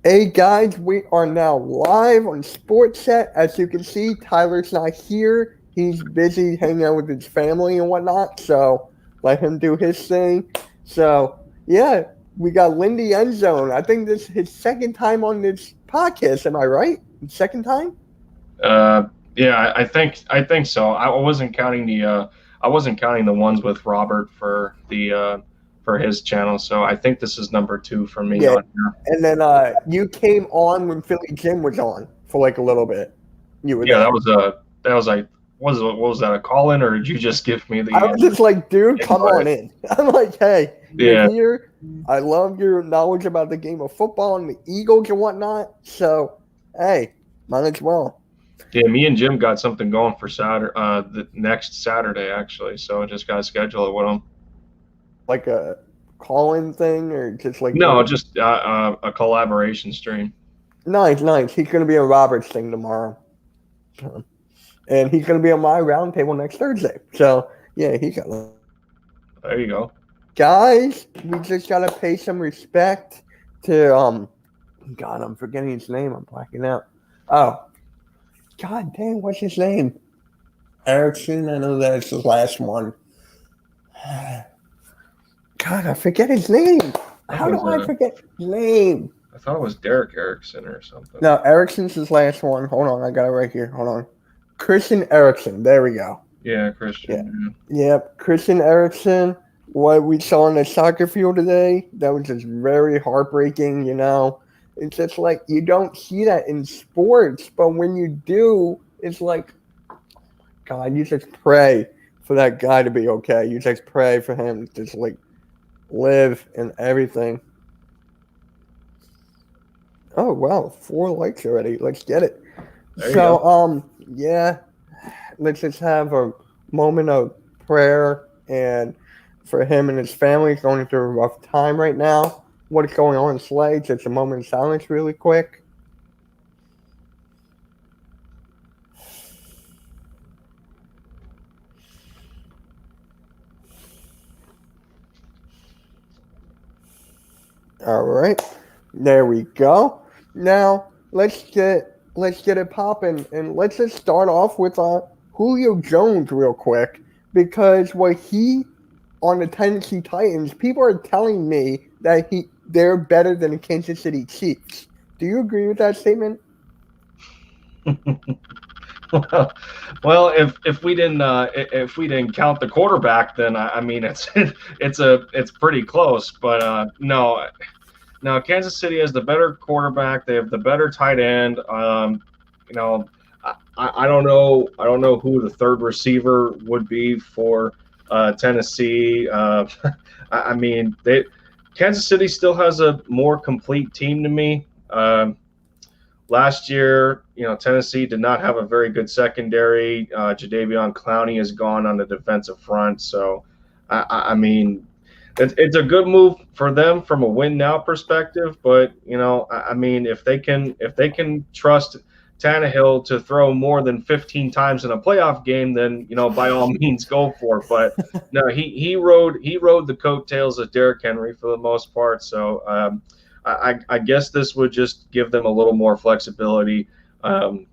Hey guys, we are now live on Sports Set. As you can see, Tyler's not here. He's busy hanging out with his family and whatnot, so let him do his thing. So, yeah, we got Lindy Endzone. I think this is his second time on this podcast. Am I right? Second time? Uh, yeah, I think so. I wasn't counting the ones with Robert for the for his channel. So I think this is number two for me Yeah. on here. And then you came on when Philly Jim was on for like a little bit. You were Yeah, there. that was like what was that, a call in, or did you just give me I the was just like, dude, come on invite? in. I'm like, hey, you're Yeah, here. I love your knowledge about the game of football and the Eagles and whatnot. So, hey, might as well. yeah. Me and Jim got something going for Saturday, the next Saturday actually. So I just got to schedule it with him. Like a call in thing or just like No, one. just a collaboration stream. Nice, nice. He's going to be on Robert's thing tomorrow. So, and he's going to be on my roundtable next Thursday. So, yeah, he got There you go. guys, we just got to pay some respect to, God, I'm forgetting his name. I'm blacking out. Oh, God dang, what's his name? Erickson. I know that's the last one. God, I forget his name. I thought How it do was I forget his name? I thought it was Derek Erickson or something. No, Erickson's his last one. Hold on, I got it right here. Hold on. Christian Erickson. There we go. Yeah, Yeah. Christian. Yep. Christian Erickson. What we saw on the soccer field today, that was just very heartbreaking, you know. It's just like you don't see that in sports, but when you do, it's like, God, you just pray for that guy to be okay. You just pray for him to just like live and everything. Oh wow, 4 likes already. Let's get it. There you go. So yeah, let's just have a moment of prayer and for him and his family going through a rough time right now. What is going on in Slade? Just a moment of silence really quick. All right. There we go. Now let's get it popping and let's just start off with Julio Jones real quick because what he on the Tennessee Titans, people are telling me that they're better than the Kansas City Chiefs. Do you agree with that statement? Well, if we didn't count the quarterback, then I mean it's pretty close. But no, now Kansas City has the better quarterback. They have the better tight end. You know, I don't know who the third receiver would be for Tennessee. I mean, Kansas City still has a more complete team to me. Last year, Tennessee did not have a very good secondary. Jadeveon Clowney is gone on the defensive front, so I mean, it's a good move for them from a win now perspective. But I mean, if they can trust Tannehill to throw more than 15 times in a playoff game, then by all means go for it. But no, he rode the coattails of Derrick Henry for the most part. So I guess this would just give them a little more flexibility, on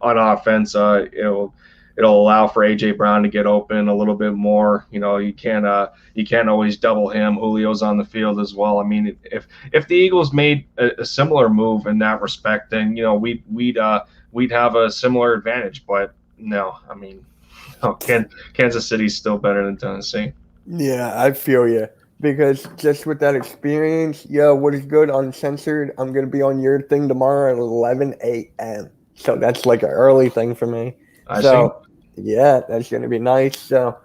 offense. It'll allow for AJ Brown to get open a little bit more. You can't always double him. Julio's on the field as well. I mean, if the Eagles made a similar move in that respect, then we'd have a similar advantage. But no, I mean, no, Kansas City's still better than Tennessee. Yeah, I feel you. Because just with that experience, yo, what is good uncensored? I'm gonna be on your thing tomorrow at 11 a.m. So that's like an early thing for me. I see. So yeah, that's gonna be nice. So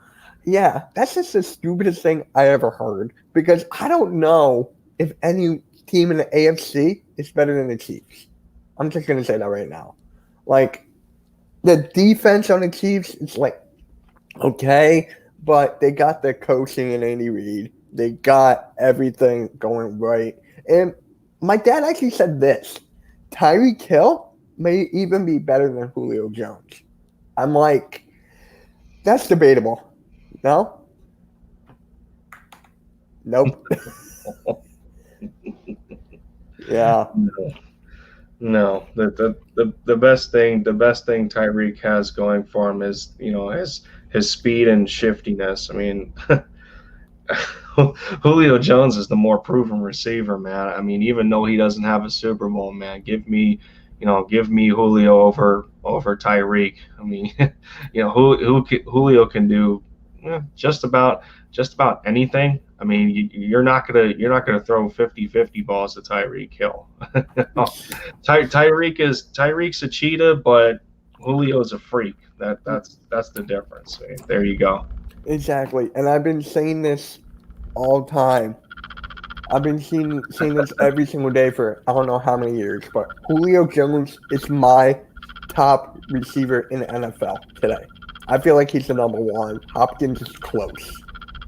yeah, that's just the stupidest thing I ever heard. Because I don't know if any team in the AFC is better than the Chiefs. I'm just gonna say that right now. Like the defense on the Chiefs, it's like okay, but they got the coaching in Andy Reid. They got everything going right. And my dad actually said this Tyreek Hill may even be better than Julio Jones. I'm like, that's debatable. No? Nope. Yeah, No, no. The best thing Tyreek has going for him is his speed and shiftiness. I mean, Julio Jones is the more proven receiver, man. I mean, even though he doesn't have a Super Bowl, man, give me Julio over Tyreek. I mean, Julio can do just about anything. I mean, you're not gonna throw 50-50 balls to Tyreek Hill. Tyreek's a cheetah, but Julio's a freak. That's the difference. There you go. exactly. And I've been saying this all time. I've been seeing this every single day for I don't know how many years, but Julio Jones is my top receiver in the NFL today. I feel like he's the number one. Hopkins is close.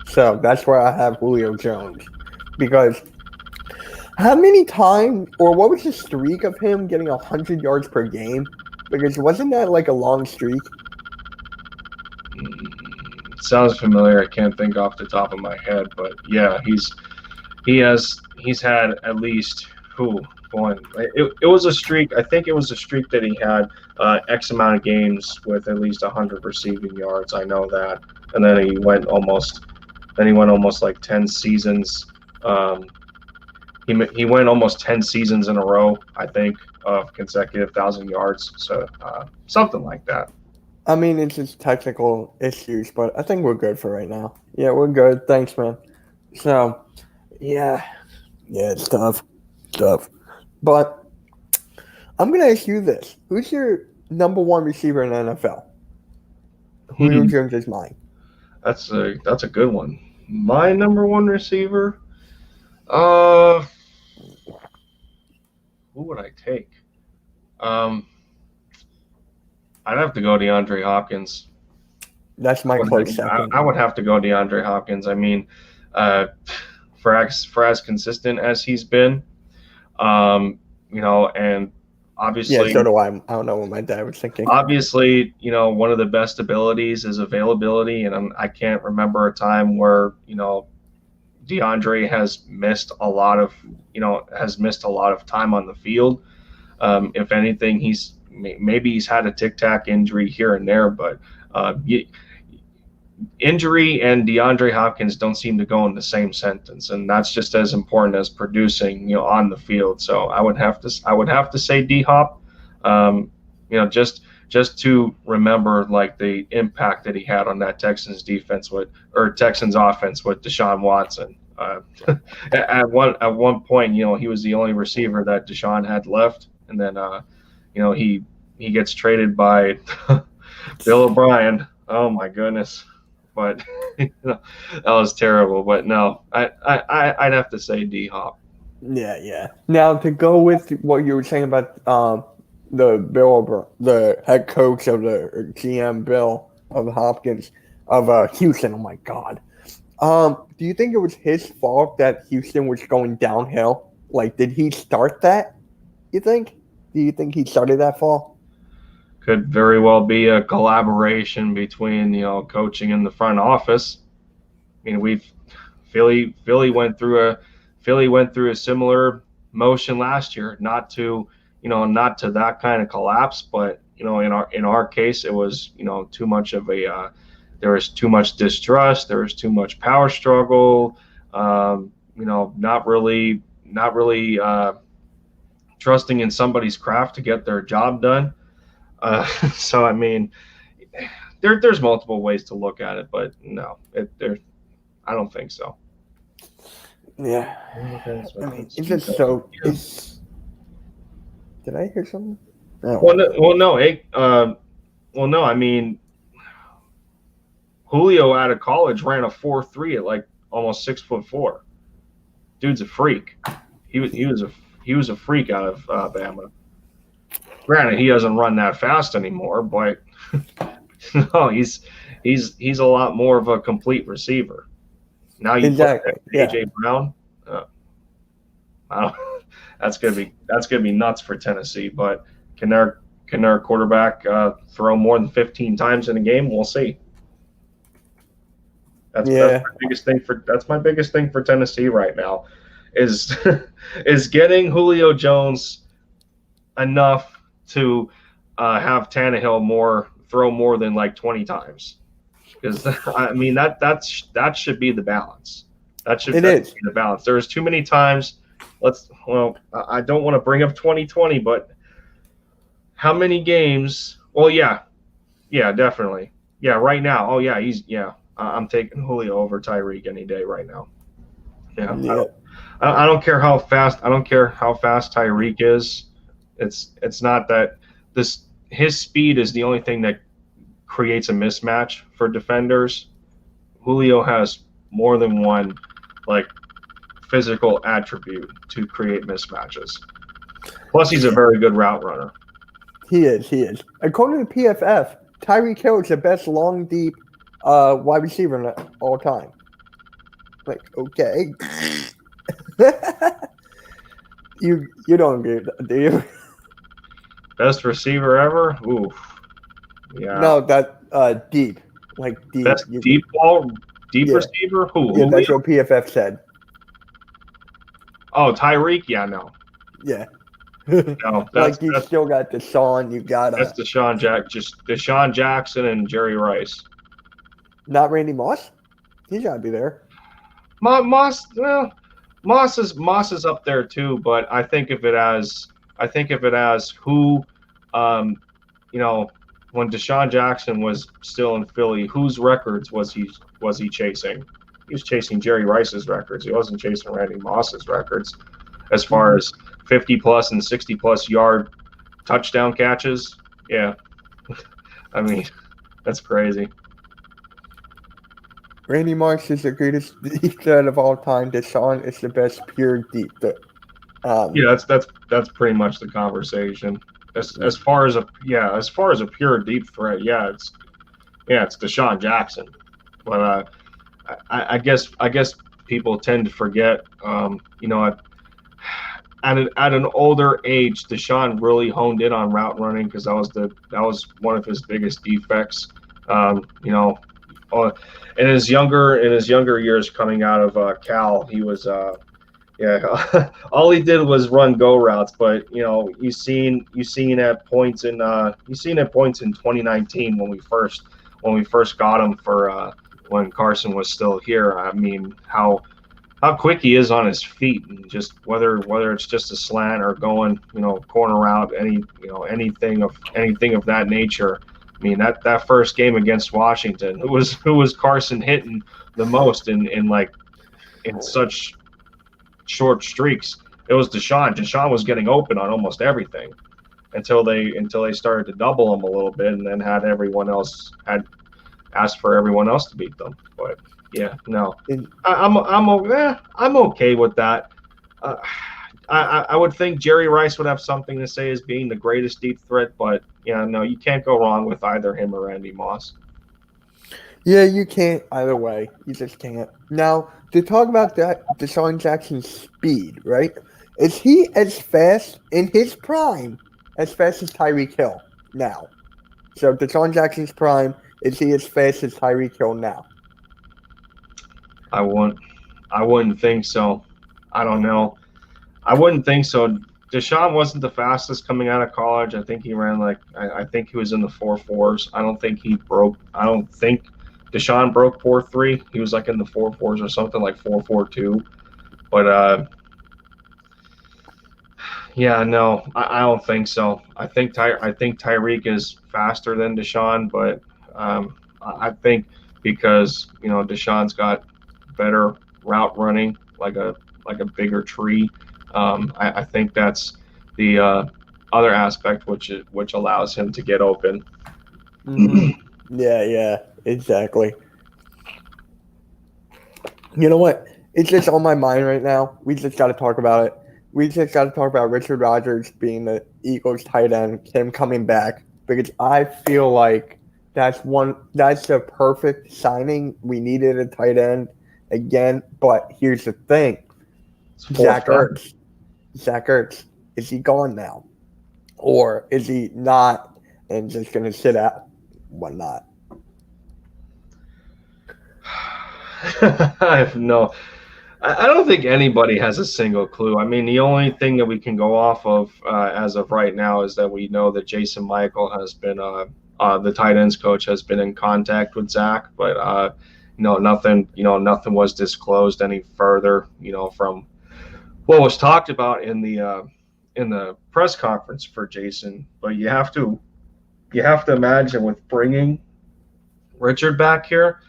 So that's where I have Julio Jones. Because how many times, or what was the streak of him getting 100 yards per game? Because wasn't that like a long streak? Sounds familiar. I can't think off the top of my head, but yeah, he's had at least one. It was a streak. I think it was a streak that he had X amount of games with at least 100 receiving yards. I know that, and then he went almost like 10 seasons. He went almost 10 seasons in a row, I think, of consecutive 1,000 yards. So something like that. I mean, it's just technical issues, but I think we're good for right now. Yeah, we're good. Thanks, man. So, yeah, it's tough. But I'm gonna ask you this: who's your number one receiver in the NFL? Julio Jones is mine. That's a good one. My number one receiver. Uh, who would I take? Um, I'd have to go DeAndre Hopkins. That's my close second. I would have to go DeAndre Hopkins. I mean, uh, for as consistent as he's been, and obviously, Yeah, so do I. I don't know what my dad was thinking. obviously, one of the best abilities is availability, and I can't remember a time where DeAndre has missed a lot of time on the field. If anything, maybe he's had a tic tac injury here and there, but injury and DeAndre Hopkins don't seem to go in the same sentence, and that's just as important as producing, on the field. So I would have to say D Hop, just to remember like the impact that he had on that Texans offense with Deshaun Watson. At one point, he was the only receiver that Deshaun had left, and then he gets traded by Bill O'Brien. Oh my goodness. But that was terrible. But no, I'd have to say D Hop. Yeah. Now to go with what you were saying about the head coach of the GM Bill of Hopkins of Houston. Oh my God. Do you think it was his fault that Houston was going downhill? Like, did he start that? You think? Do you think he started that fall? Could very well be a collaboration between coaching and the front office. I mean, Philly went through a similar motion last year, not to that kind of collapse, but in our case, it was too much of a there was too much distrust, there was too much power struggle, not really trusting in somebody's craft to get their job done. So I mean, there's multiple ways to look at it, but no, I don't think so. Yeah. I mean, it's just so. Did I hear something? No. Well, no. I mean, Julio out of college ran a 4.3 at like almost 6'4". Dude's a freak. He was a freak out of Bama. Granted, he doesn't run that fast anymore, but no, he's a lot more of a complete receiver. Now you Exactly. put AJ Brown. That's gonna be nuts for Tennessee. But can their quarterback throw more than 15 times in a game? We'll see. That's my biggest thing for Tennessee right now. is is getting Julio Jones enough to have Tannehill throw more than like 20 times. Because I mean that should be the balance. That should be the balance. There's too many times. I don't want to bring up 2020, but how many games? Well, yeah, definitely. Yeah, right now. Oh yeah, I'm taking Julio over Tyreek any day right now. Yeah. I don't care how fast. I don't care how fast Tyreek is. It's not that his speed is the only thing that creates a mismatch for defenders. Julio has more than one like physical attribute to create mismatches. Plus, he's a very good route runner. He is. According to PFF, Tyreek Hill is the best long, deep wide receiver of all time. Like, okay. you don't agree with that, do you? Best receiver ever? Oof. Yeah. No, that deep. Like deep. Best deep receiver? Who? Yeah, that's what PFF said. Oh, Tyreek? Yeah, no. Yeah. No, like you still got Deshaun, you got that's Deshaun Jackson and Jerry Rice. Not Randy Moss? He's gotta be there. Moss is up there too, but I think if it as who when Deshaun Jackson was still in Philly, whose records was he chasing? He was chasing Jerry Rice's records. He wasn't chasing Randy Moss's records as far as 50 plus and 60 plus yard touchdown catches. Yeah. I mean, that's crazy. Randy Moss is the greatest deep threat of all time. Deshaun is the best pure deep threat. Yeah, that's pretty much the conversation. As far as a pure deep threat, it's Deshaun Jackson. But I guess people tend to forget. At an older age, Deshaun really honed in on route running because that was one of his biggest defects. In his younger years coming out of Cal, he was all he did was run go routes. But you seen at points in 2019 when we first got him for when Carson was still here. I mean how quick he is on his feet, and just whether it's just a slant or going corner route, anything of that nature. I mean that first game against Washington, who was Carson hitting the most in such short streaks? It was Deshaun. Deshaun was getting open on almost everything until they started to double him a little bit, and then had asked for everyone else to beat them. But yeah, no, I'm okay with that. I would think Jerry Rice would have something to say as being the greatest deep threat, but no, you can't go wrong with either him or Randy Moss. Yeah, you can't either way. You just can't. Now, to talk about that Deshaun Jackson's speed, right? Is he as fast in his prime as fast as Tyreek Hill now? So Deshaun Jackson's prime, is he as fast as Tyreek Hill now? I wouldn't think so. I don't know. I wouldn't think so. Deshaun wasn't the fastest coming out of college. I think he ran I think he was in the 4.4s. I don't think Deshaun broke 4.3. He was like in the 4.4s or something, like 4.42. But no, I don't think so. I think Tyreek is faster than Deshaun, but I think because Deshaun's got better route running, like a bigger tree. I think that's the other aspect which allows him to get open. Mm-hmm. Yeah, exactly. You know what? It's just on my mind right now. We just got to talk about it. We just got to talk about Richard Rodgers being the Eagles tight end, him coming back, because I feel like that's the perfect signing. We needed a tight end again, but here's the thing. Zach Ertz, is he gone now? Or is he not and just going to sit out? Whatnot? I have no. I don't think anybody has a single clue. I mean, the only thing that we can go off of as of right now is that we know that Jason Michael has been the tight ends coach has been in contact with Zach, but nothing nothing was disclosed any further from what was talked about in the press conference for Jason. But you have to imagine with bringing Richard back here.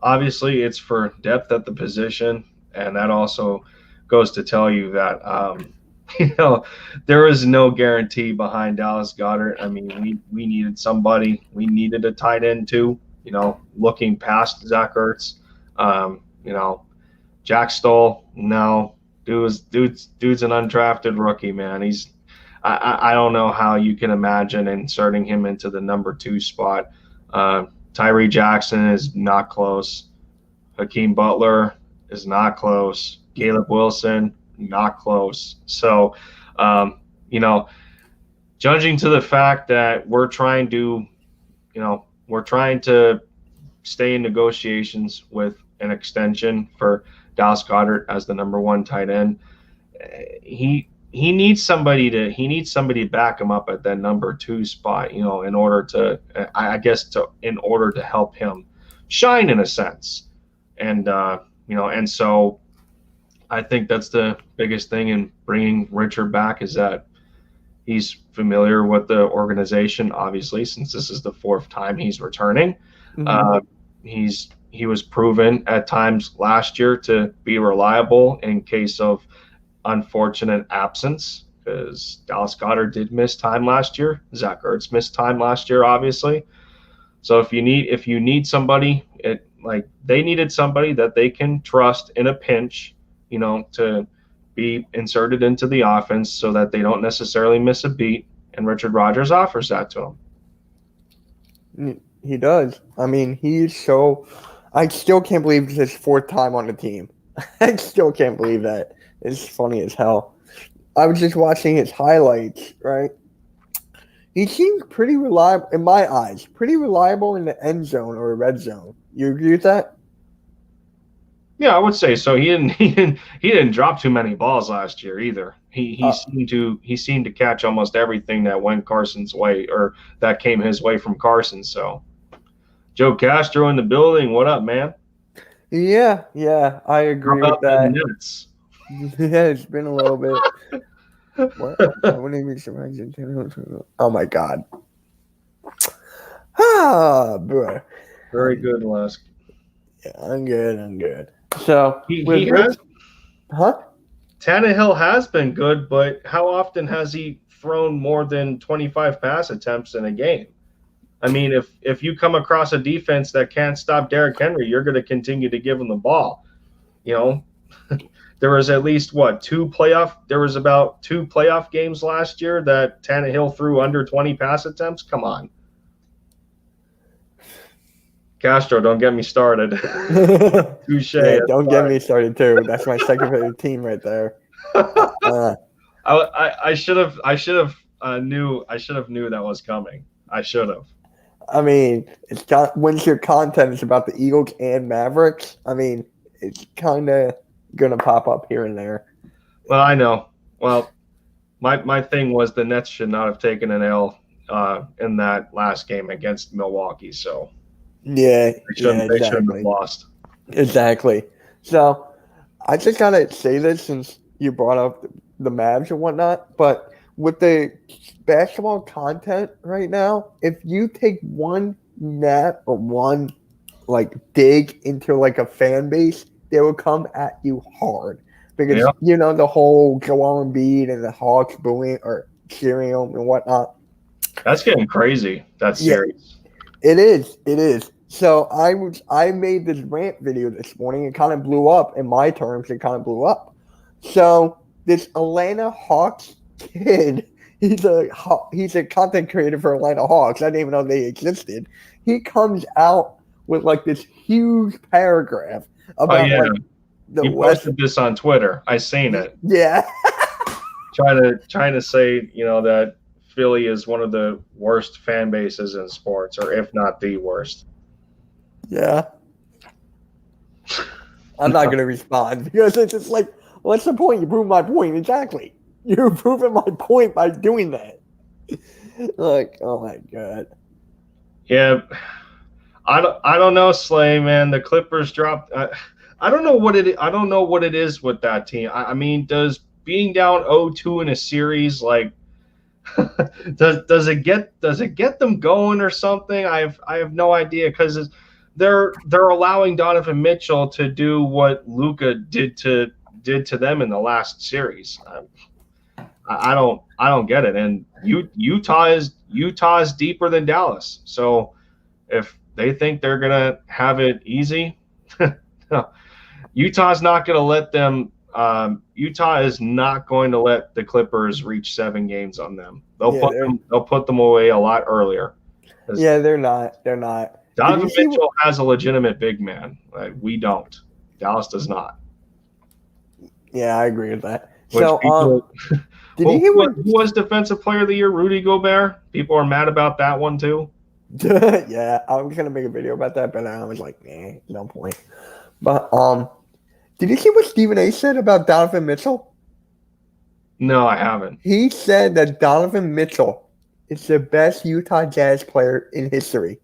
Obviously, it's for depth at the position, and that also goes to tell you that there is no guarantee behind Dallas Goedert. I mean, we needed somebody. We needed a tight end too. Looking past Zach Ertz, Jack Stoll. No, dude's an undrafted rookie, man. I don't know how you can imagine inserting him into the number 2 spot. Tyree Jackson is not close. Hakeem Butler is not close. Caleb Wilson, not close. So, judging to the fact that we're trying to stay in negotiations with an extension for Dallas Goedert as the number 1 tight end, he needs somebody to back him up at that number 2 spot, in order to help him shine in a sense. And and so I think that's the biggest thing in bringing Richard back, is that he's familiar with the organization, obviously, since this is the 4th time he's returning. Mm-hmm. He was proven at times last year to be reliable in case of unfortunate absence, because Dallas Goedert did miss time last year. Zach Ertz missed time last year, obviously. So if you need somebody, they needed somebody that they can trust in a pinch, to be inserted into the offense so that they don't necessarily miss a beat. And Richard Rodgers offers that to him. He does. I mean, I still can't believe it's his 4th time on the team. I still can't believe that. It's funny as hell. I was just watching his highlights, right? He seems pretty reliable, in my eyes, pretty reliable in the end zone or red zone. You agree with that? Yeah, I would say so. He didn't drop too many balls last year either. He seemed to catch almost everything that went Carson's way, or that came his way from Carson. So, Joe Castro in the building. What up, man? Yeah, I agree with that. The Nets? Yeah, it's been a little bit. What? Oh my God. Bro. Very good, Les. Yeah, I'm good. So he has, Tannehill has been good, but how often has he thrown more than 25 pass attempts in a game? I mean, if you come across a defense that can't stop Derrick Henry, you're going to continue to give him the ball. There was at least about 2 playoff games last year that Tannehill threw under 20 pass attempts. Come on. Castro, don't get me started. Touche. Yeah, don't get me started too. That's my second favorite team right there. I should have knew that was coming. I should have. I mean, once your content is about the Eagles and Mavericks, I mean, it's kind of gonna pop up here and there. Well, I know. Well, my thing was the Nets should not have taken an L in that last game against Milwaukee. So they shouldn't have lost. Exactly. So I just gotta say this since you brought up the Mavs and whatnot, but with the basketball content right now, if you take one nap or one dig into a fan base, they will come at you hard because the whole Joel Embiid and the Hawks booing or cheering him and whatnot. That's getting crazy. That series. It is. So I made this rant video this morning. It kind of blew up in my terms. It kind of blew up. So this Atlanta Hawks kid, he's a content creator for Atlanta Hawks. I didn't even know they existed. He comes out with this huge paragraph about he posted this on Twitter. I seen it. Yeah. trying to say that Philly is one of the worst fan bases in sports, or if not the worst. Yeah. I'm not going to respond because it's just like, what's the point? You proved my point. Exactly. You're proving my point by doing that. Like, oh my God. Yeah. I don't know, Slay, man. The Clippers dropped. I don't know what it. I don't know what it is with that team. I mean, does being down 0-2 in a series like does it get them going or something? I have no idea because they're allowing Donovan Mitchell to do what Luka did to them in the last series. I don't get it. And Utah is deeper than Dallas. So if they think they're gonna have it easy, Utah's not going to let them. Utah is not going to let the Clippers reach 7 games on them. They'll put them away a lot earlier. Yeah, they're not. They're not. Donovan Mitchell has a legitimate big man. We don't. Dallas does not. Yeah, I agree with that. Which so, people, did you hear who was Defensive Player of the Year? Rudy Gobert. People are mad about that one too. Yeah, I was gonna make a video about that, but I was like, nah, no point. But did you see what Stephen A said about Donovan Mitchell? No, I haven't. He said that Donovan Mitchell is the best Utah Jazz player in history.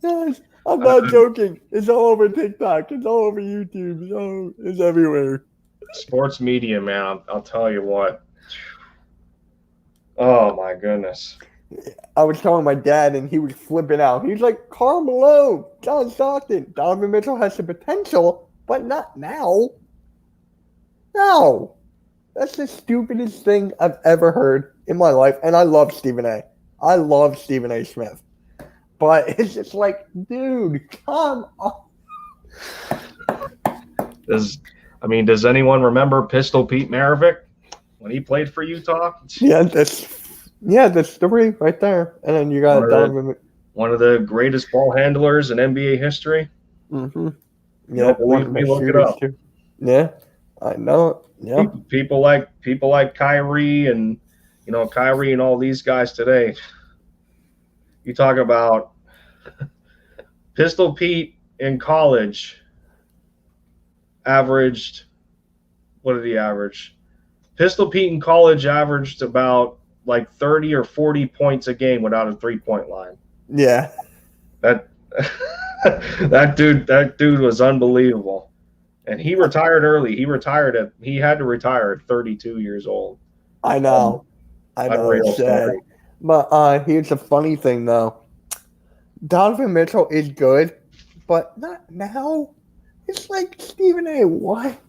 Yes, I'm not joking. It's all over TikTok. It's all over YouTube. It's everywhere. Sports media, man. I'll tell you what. Oh my goodness. I was telling my dad, and he was flipping out. He was like, Karl Malone, John Stockton, Donovan Mitchell has the potential, but not now. No. That's the stupidest thing I've ever heard in my life. And I love Stephen A. I love Stephen A. Smith. But it's just like, dude, come on. Does anyone remember Pistol Pete Maravich when he played for Utah? Yeah, that's story right there. And then you got Donovan. One of the greatest ball handlers in NBA history. Mm-hmm. Yeah, don't believe me, look it up. Too. Yeah, I know. Yeah. People like Kyrie and Kyrie and all these guys today. You talk about Pistol Pete in college averaged, what did he average? Pistol Pete in college averaged about like 30 or 40 points a game without a 3-point line. Yeah. That dude was unbelievable. And he retired early. He had to retire at 32 years old. I know. It's sad. But here's the funny thing though. Donovan Mitchell is good, but not now. It's like, Stephen A., what?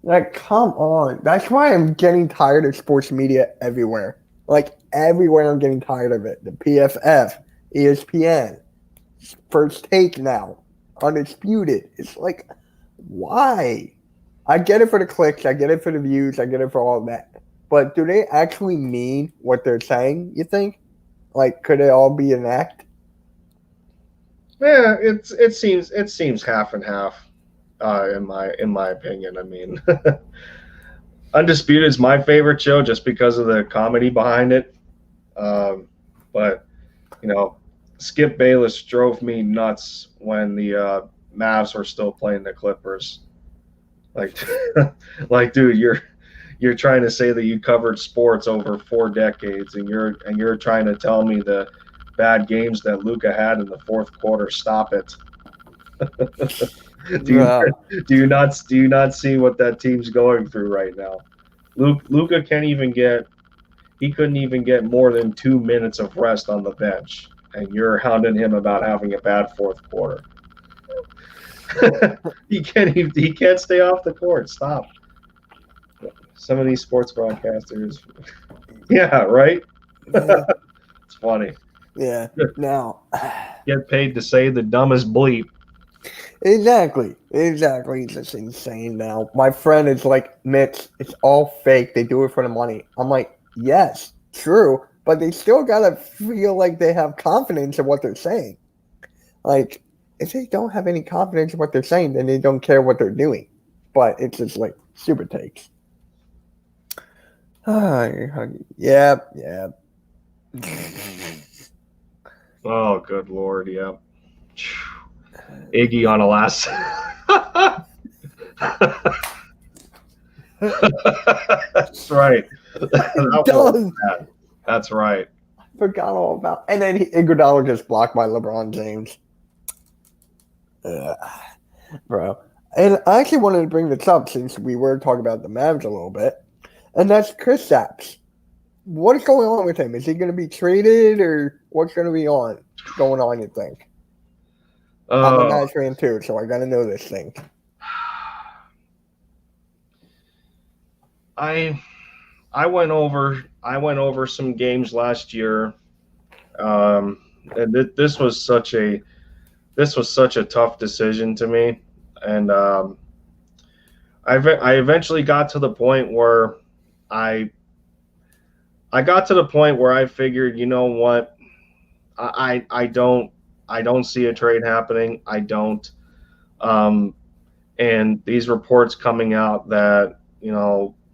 Like, come on. That's why I'm getting tired of sports media everywhere. Like, everywhere I'm getting tired of it. The PFF, ESPN, First Take now, Undisputed. It's like, why? I get it for the clicks. I get it for the views. I get it for all that. But do they actually mean what they're saying, you think? Like, could it all be an act? Yeah, it seems half and half, in my opinion. I mean, Undisputed is my favorite show just because of the comedy behind it. But Skip Bayless drove me nuts when the Mavs were still playing the Clippers. Like, dude, you're trying to say that you covered sports over 4 decades, and you're trying to tell me the bad games that Luka had in the fourth quarter. Stop it. Do you not see what that team's going through right now? Luka couldn't even get more than 2 minutes of rest on the bench, and you're hounding him about having a bad fourth quarter. He can't stay off the court. Stop. Some of these sports broadcasters. Yeah, right? Yeah. It's funny. Yeah. Now, get paid to say the dumbest bleep. Exactly. It's just insane now. My friend is like, Mitch, it's all fake. They do it for the money. I'm like, yes, true, but they still gotta feel like they have confidence in what they're saying. Like, if they don't have any confidence in what they're saying, then they don't care what they're doing. But it's just like stupid takes. Yeah, yeah. Oh, good Lord. Yeah. Iggy on a last. That's right. That was Done. bad. That's right. Forgot all about. And then Iguodala just blocked by LeBron James. Ugh, bro. And I actually wanted to bring this up since we were talking about the Mavs a little bit, and that's Kristaps. What is going on with him? Is he going to be traded, or what's going to be going on? You think? I'm a Oh, Mavs fan too, so I got to know this thing. I I went over some games last year. And this was such a tough decision to me, and I eventually got to the point where I I got to the point where I figured, you know what, I don't see a trade happening. I don't. Um, and these reports coming out that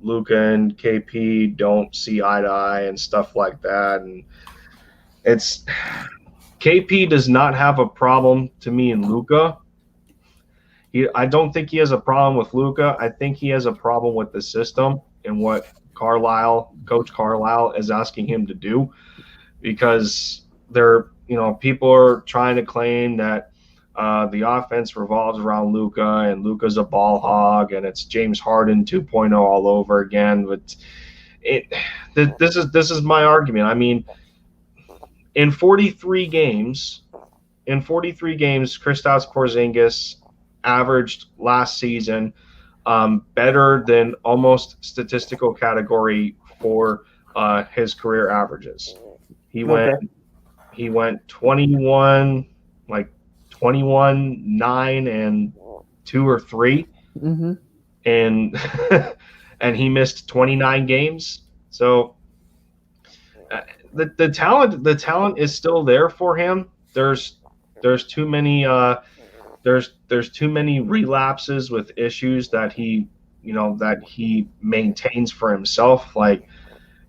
Luca and KP don't see eye to eye and stuff like that, and it's KP does not have a problem to me in Luca. I don't think he has a problem with Luca. I think he has a problem with the system and what Coach Carlisle, is asking him to do, because people are trying to claim that the offense revolves around Luca and Luca's a ball hog and it's James Harden 2.0 all over again. But it, this is my argument. I mean, in 43 games, Kristaps Porzingis averaged last season better than almost statistical category for his career averages. He went Okay. he went 21, like 21, 9, and 2 or 3, Mm-hmm. and and he missed 29 games. So the talent is still there for him. There's too many there's too many relapses with issues that he maintains for himself. Like,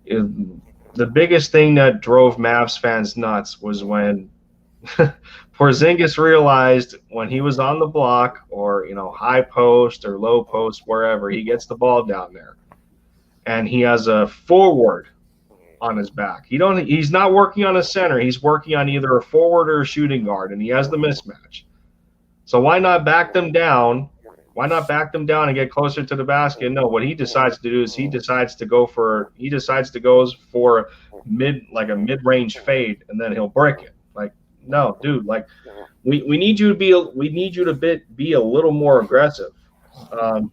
the biggest thing that drove Mavs fans nuts was when Porzingis realized, when he was on the block, or high post or low post, wherever he gets the ball down there, and he has a forward on his back. He's not working on a center. He's working on either a forward or a shooting guard, and he has the mismatch. So why not back them down? Why not back them down and get closer to the basket? No, what he decides to do is he decides to go for a mid-range fade, and then he'll break it. Like, no, dude, like, we need you to be a little more aggressive. Um,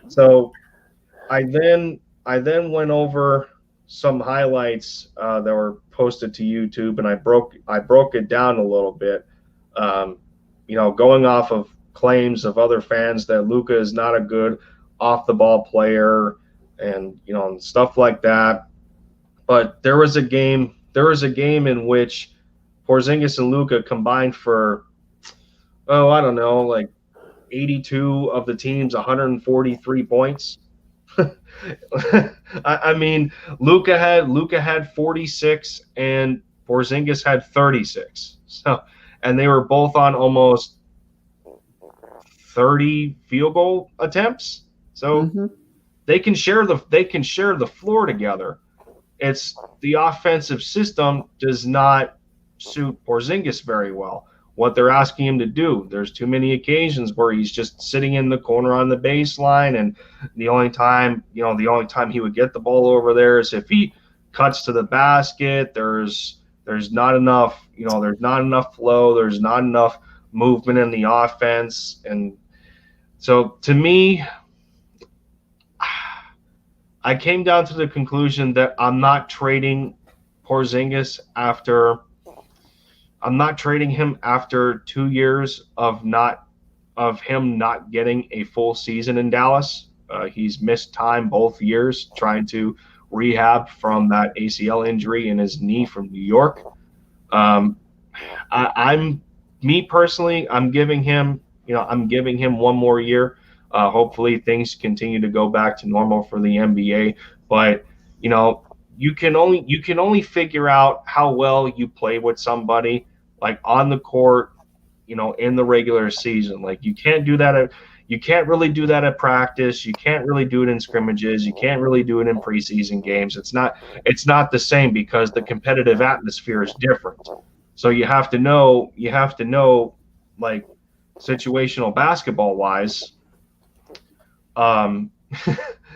so I then went over some highlights that were posted to YouTube, and I broke it down a little bit. Um, going off of claims of other fans that Luka is not a good off the ball player, and stuff like that. But there was a game in which Porzingis and Luka combined for, I don't know, like 82 of the team's 143 points. I mean, Luka had 46 and Porzingis had 36. So, and they were both on almost 30 field goal attempts. So Mm-hmm. they can share the floor together. It's the offensive system does not suit Porzingis very well. What they're asking him to do, there's too many occasions where he's just sitting in the corner on the baseline, and the only time he would get the ball over there is if he cuts to the basket. There's not enough, there's not enough flow, there's not enough movement in the offense. And so, to me, I came down to the conclusion that Porzingis after I'm not trading him after 2 years of him not getting a full season in Dallas. He's missed time both years trying to rehab from that ACL injury in his knee from New York. Um, I'm Me personally, I'm giving him one more year. Hopefully things continue to go back to normal for the NBA. but you can only figure out how well you play with somebody like on the court, in the regular season. Like you can't really do that at practice. You can't really do it in scrimmages. You can't really do it in preseason games. It's not the same because the competitive atmosphere is different. So you have to know like situational basketball wise, um,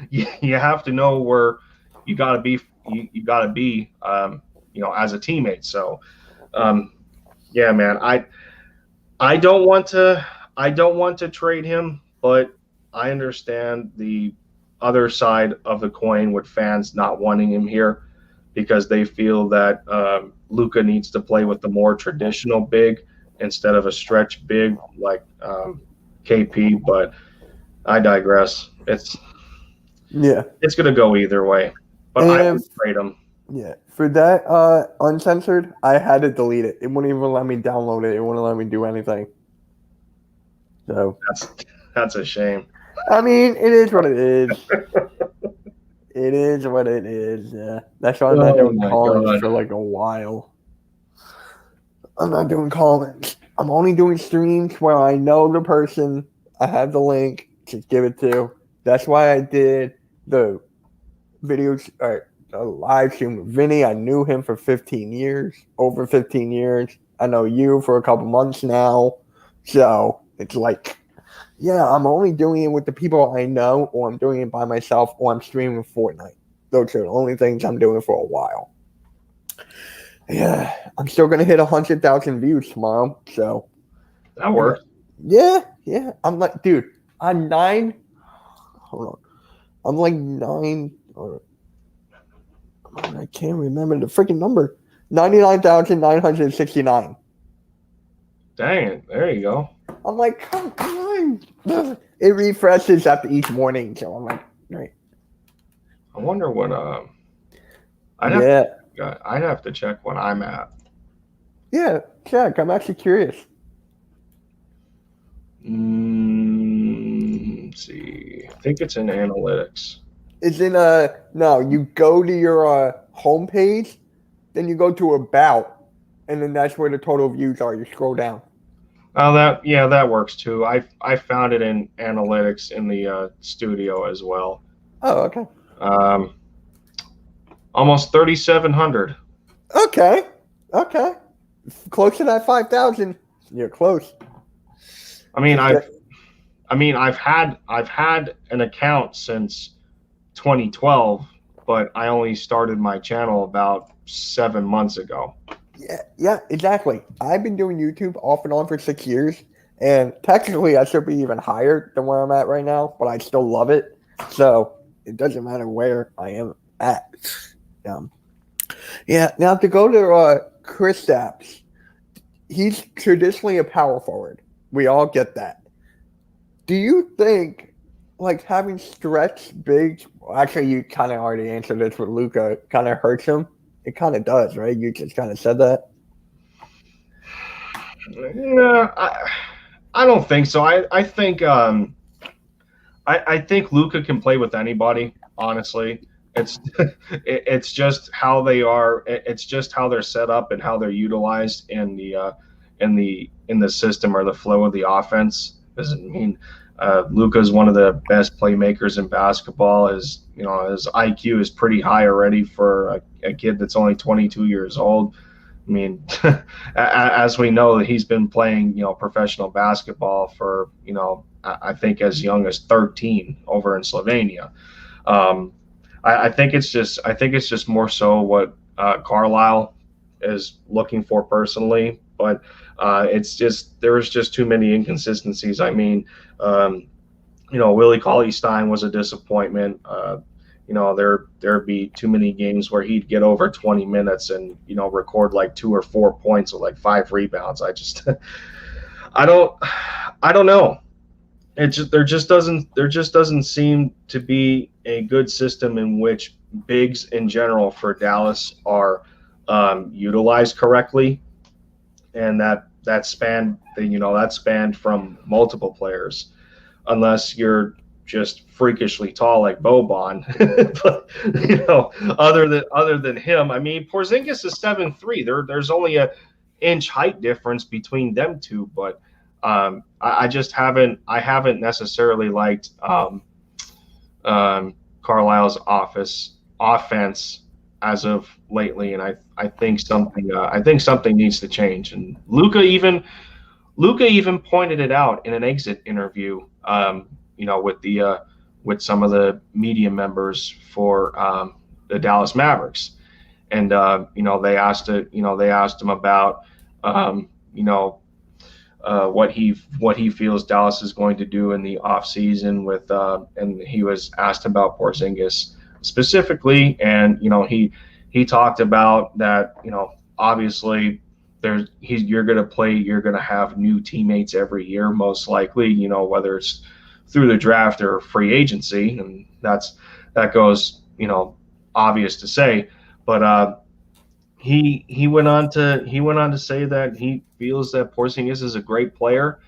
you have to know where you got to be. You got to be, as a teammate. So, um, yeah, man, I don't want to trade him, but I understand the other side of the coin with fans not wanting him here because they feel that Luka needs to play with the more traditional big instead of a stretch big like KP. But I digress. Yeah. It's going to go either way, but I And would trade him. yeah, for that uncensored, I had to delete it. It wouldn't even let me download it. It wouldn't let me do anything. So That's a shame. I mean, it is what it is. It is what it is. Yeah, that's why I'm not Oh doing my call-ins god. for like a while. I'm not doing call-ins. I'm only doing streams where I know the person. I have the link to give it to. That's why I did the videos or the live stream with Vinny. I knew him for 15 years, over 15 years. I know you for a couple months now. So it's like, yeah, I'm only doing it with the people I know, or I'm doing it by myself, or I'm streaming Fortnite. Those are the only things I'm doing for a while. Yeah, I'm still gonna hit 100,000 views tomorrow. So That works. yeah. I'm like, dude, I'm 9. Hold on, I'm like 9. I can't remember the freaking number. 99,969. Dang it. There you go. I'm like, come on. It refreshes after each morning, so I'm like, right. I wonder what I'd have to check what I'm at. Yeah, check. I'm actually curious. Let's see. I think it's in analytics. It's in no, you go to your homepage, then you go to about, and then that's where the total views are. You scroll down. Oh, that works too. I found it in analytics in the studio as well. Oh, okay. Almost 3,700. Okay. Close to that 5,000. You're close. I mean, I've had an account since 2012, but I only started my channel about 7 months ago. Yeah, exactly. I've been doing YouTube off and on for 6 years, and technically I should be even higher than where I'm at right now, but I still love it. So it doesn't matter where I am at. Yeah. Now to go to Chris Stapps, he's traditionally a power forward. We all get that. Do you think, like, having stretch bigs? Well, actually, you kind of already answered this with Luka. Kind of hurts him. It kind of does, right? You just kind of said that. No, I don't think so. I think I think Luka can play with anybody. Honestly, it's just how they are. It's just how they're set up and how they're utilized in the system or the flow of the offense. Doesn't mean Luka is one of the best playmakers in basketball. His IQ is pretty high already for a kid that's only 22 years old. I mean, as we know, he's been playing professional basketball for I think as young as 13 over in Slovenia. I think it's just more so what Carlisle is looking for personally, but it's just there's just too many inconsistencies. I mean, Willie Cauley-Stein was a disappointment. There'd be too many games where he'd get over 20 minutes and record like 2 or 4 points with like 5 rebounds. I just I don't know. There just doesn't seem to be a good system in which bigs in general for Dallas are utilized correctly, and that spanned from multiple players, unless you're just freakishly tall like Boban. But other than him, I mean, Porzingis is 7'3". There's only a inch height difference between them two, but I just haven't necessarily liked Carlisle's offense as of lately, and I think something needs to change. And Luka even pointed it out in an exit interview, with some of the media members for the Dallas Mavericks, and they asked him about what he feels Dallas is going to do in the offseason with and he was asked about Porzingis specifically, and he talked about that, obviously you're going to have new teammates every year, most likely, whether it's through the draft or free agency, and that goes, obvious to say, but he went on to say that he feels that Porzingis is a great player,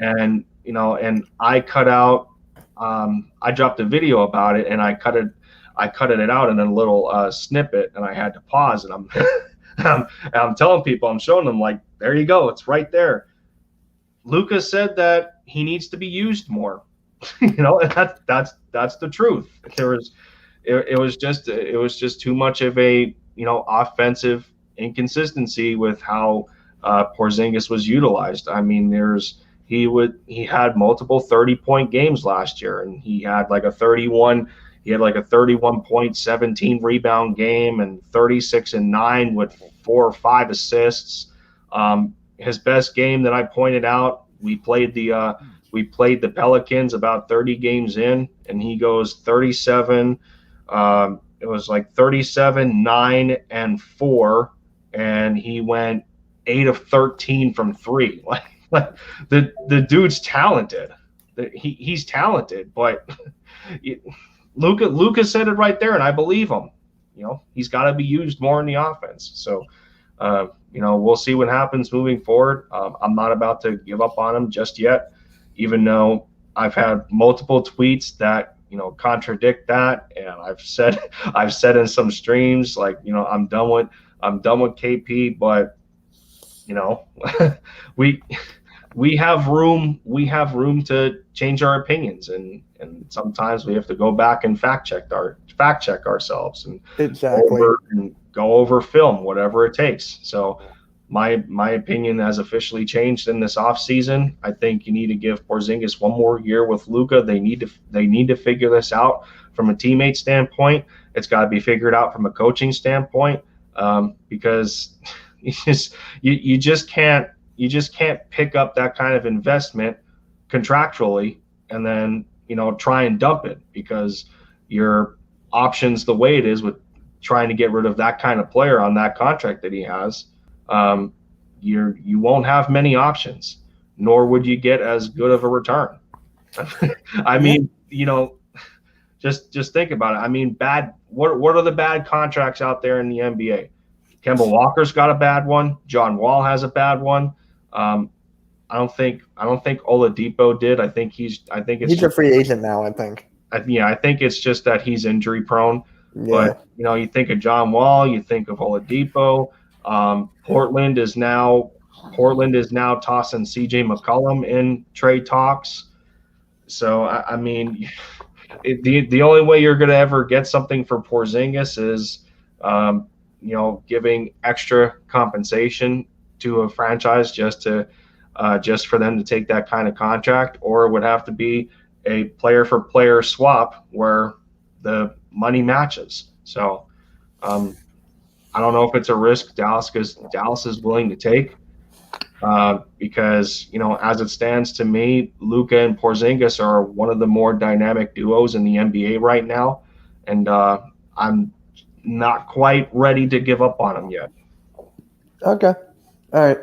and I cut out, I dropped a video about it, and I cut it out in a little snippet, and I had to pause, and I'm telling people, I'm showing them, like, there you go, it's right there. Luka said that he needs to be used more, and that's the truth. It was just too much of a offensive inconsistency with how Porzingis was utilized. I mean, he had multiple 30-point games last year, and he had like a 31 point 17 rebound game and 36 and 9 with 4 or 5 assists. His best game that I pointed out, we played the Pelicans about 30 games in, and he goes 37. It was like 37, 9, and 4, and he went 8 of 13 from 3. Like the dude's talented. He's talented, but Luka said it right there, and I believe him. He's got to be used more in the offense. So, we'll see what happens moving forward. I'm not about to give up on him just yet, even though I've had multiple tweets that contradict that, and I've said in some streams, like, I'm done with KP, but we have room to change our opinions, and sometimes we have to go back and fact check ourselves, and exactly go over film, whatever it takes. So my opinion has officially changed in this offseason. I think you need to give Porzingis one more year with Luka. They need to figure this out from a teammate standpoint. It's got to be figured out from a coaching standpoint, because you just can't pick up that kind of investment contractually and then try and dump it, because your options, the way it is with trying to get rid of that kind of player on that contract that he has, you won't have many options, nor would you get as good of a return. I mean, just think about it. I mean, what are the bad contracts out there in the NBA? Kemba Walker's got a bad one. John Wall has a bad one. I don't think Oladipo did. I think he's a free agent now, I think. I think it's just that he's injury prone. Yeah. But you think of John Wall, you think of Oladipo. Portland is now tossing CJ McCollum in trade talks. So I mean, the only way you're going to ever get something for Porzingis is giving extra compensation to a franchise just for them to take that kind of contract, or it would have to be a player for player swap where the money matches. So I don't know if it's a risk Dallas is willing to take, because as it stands, to me, Luka and Porzingis are one of the more dynamic duos in the NBA right now, and I'm not quite ready to give up on them yet. Okay. All right.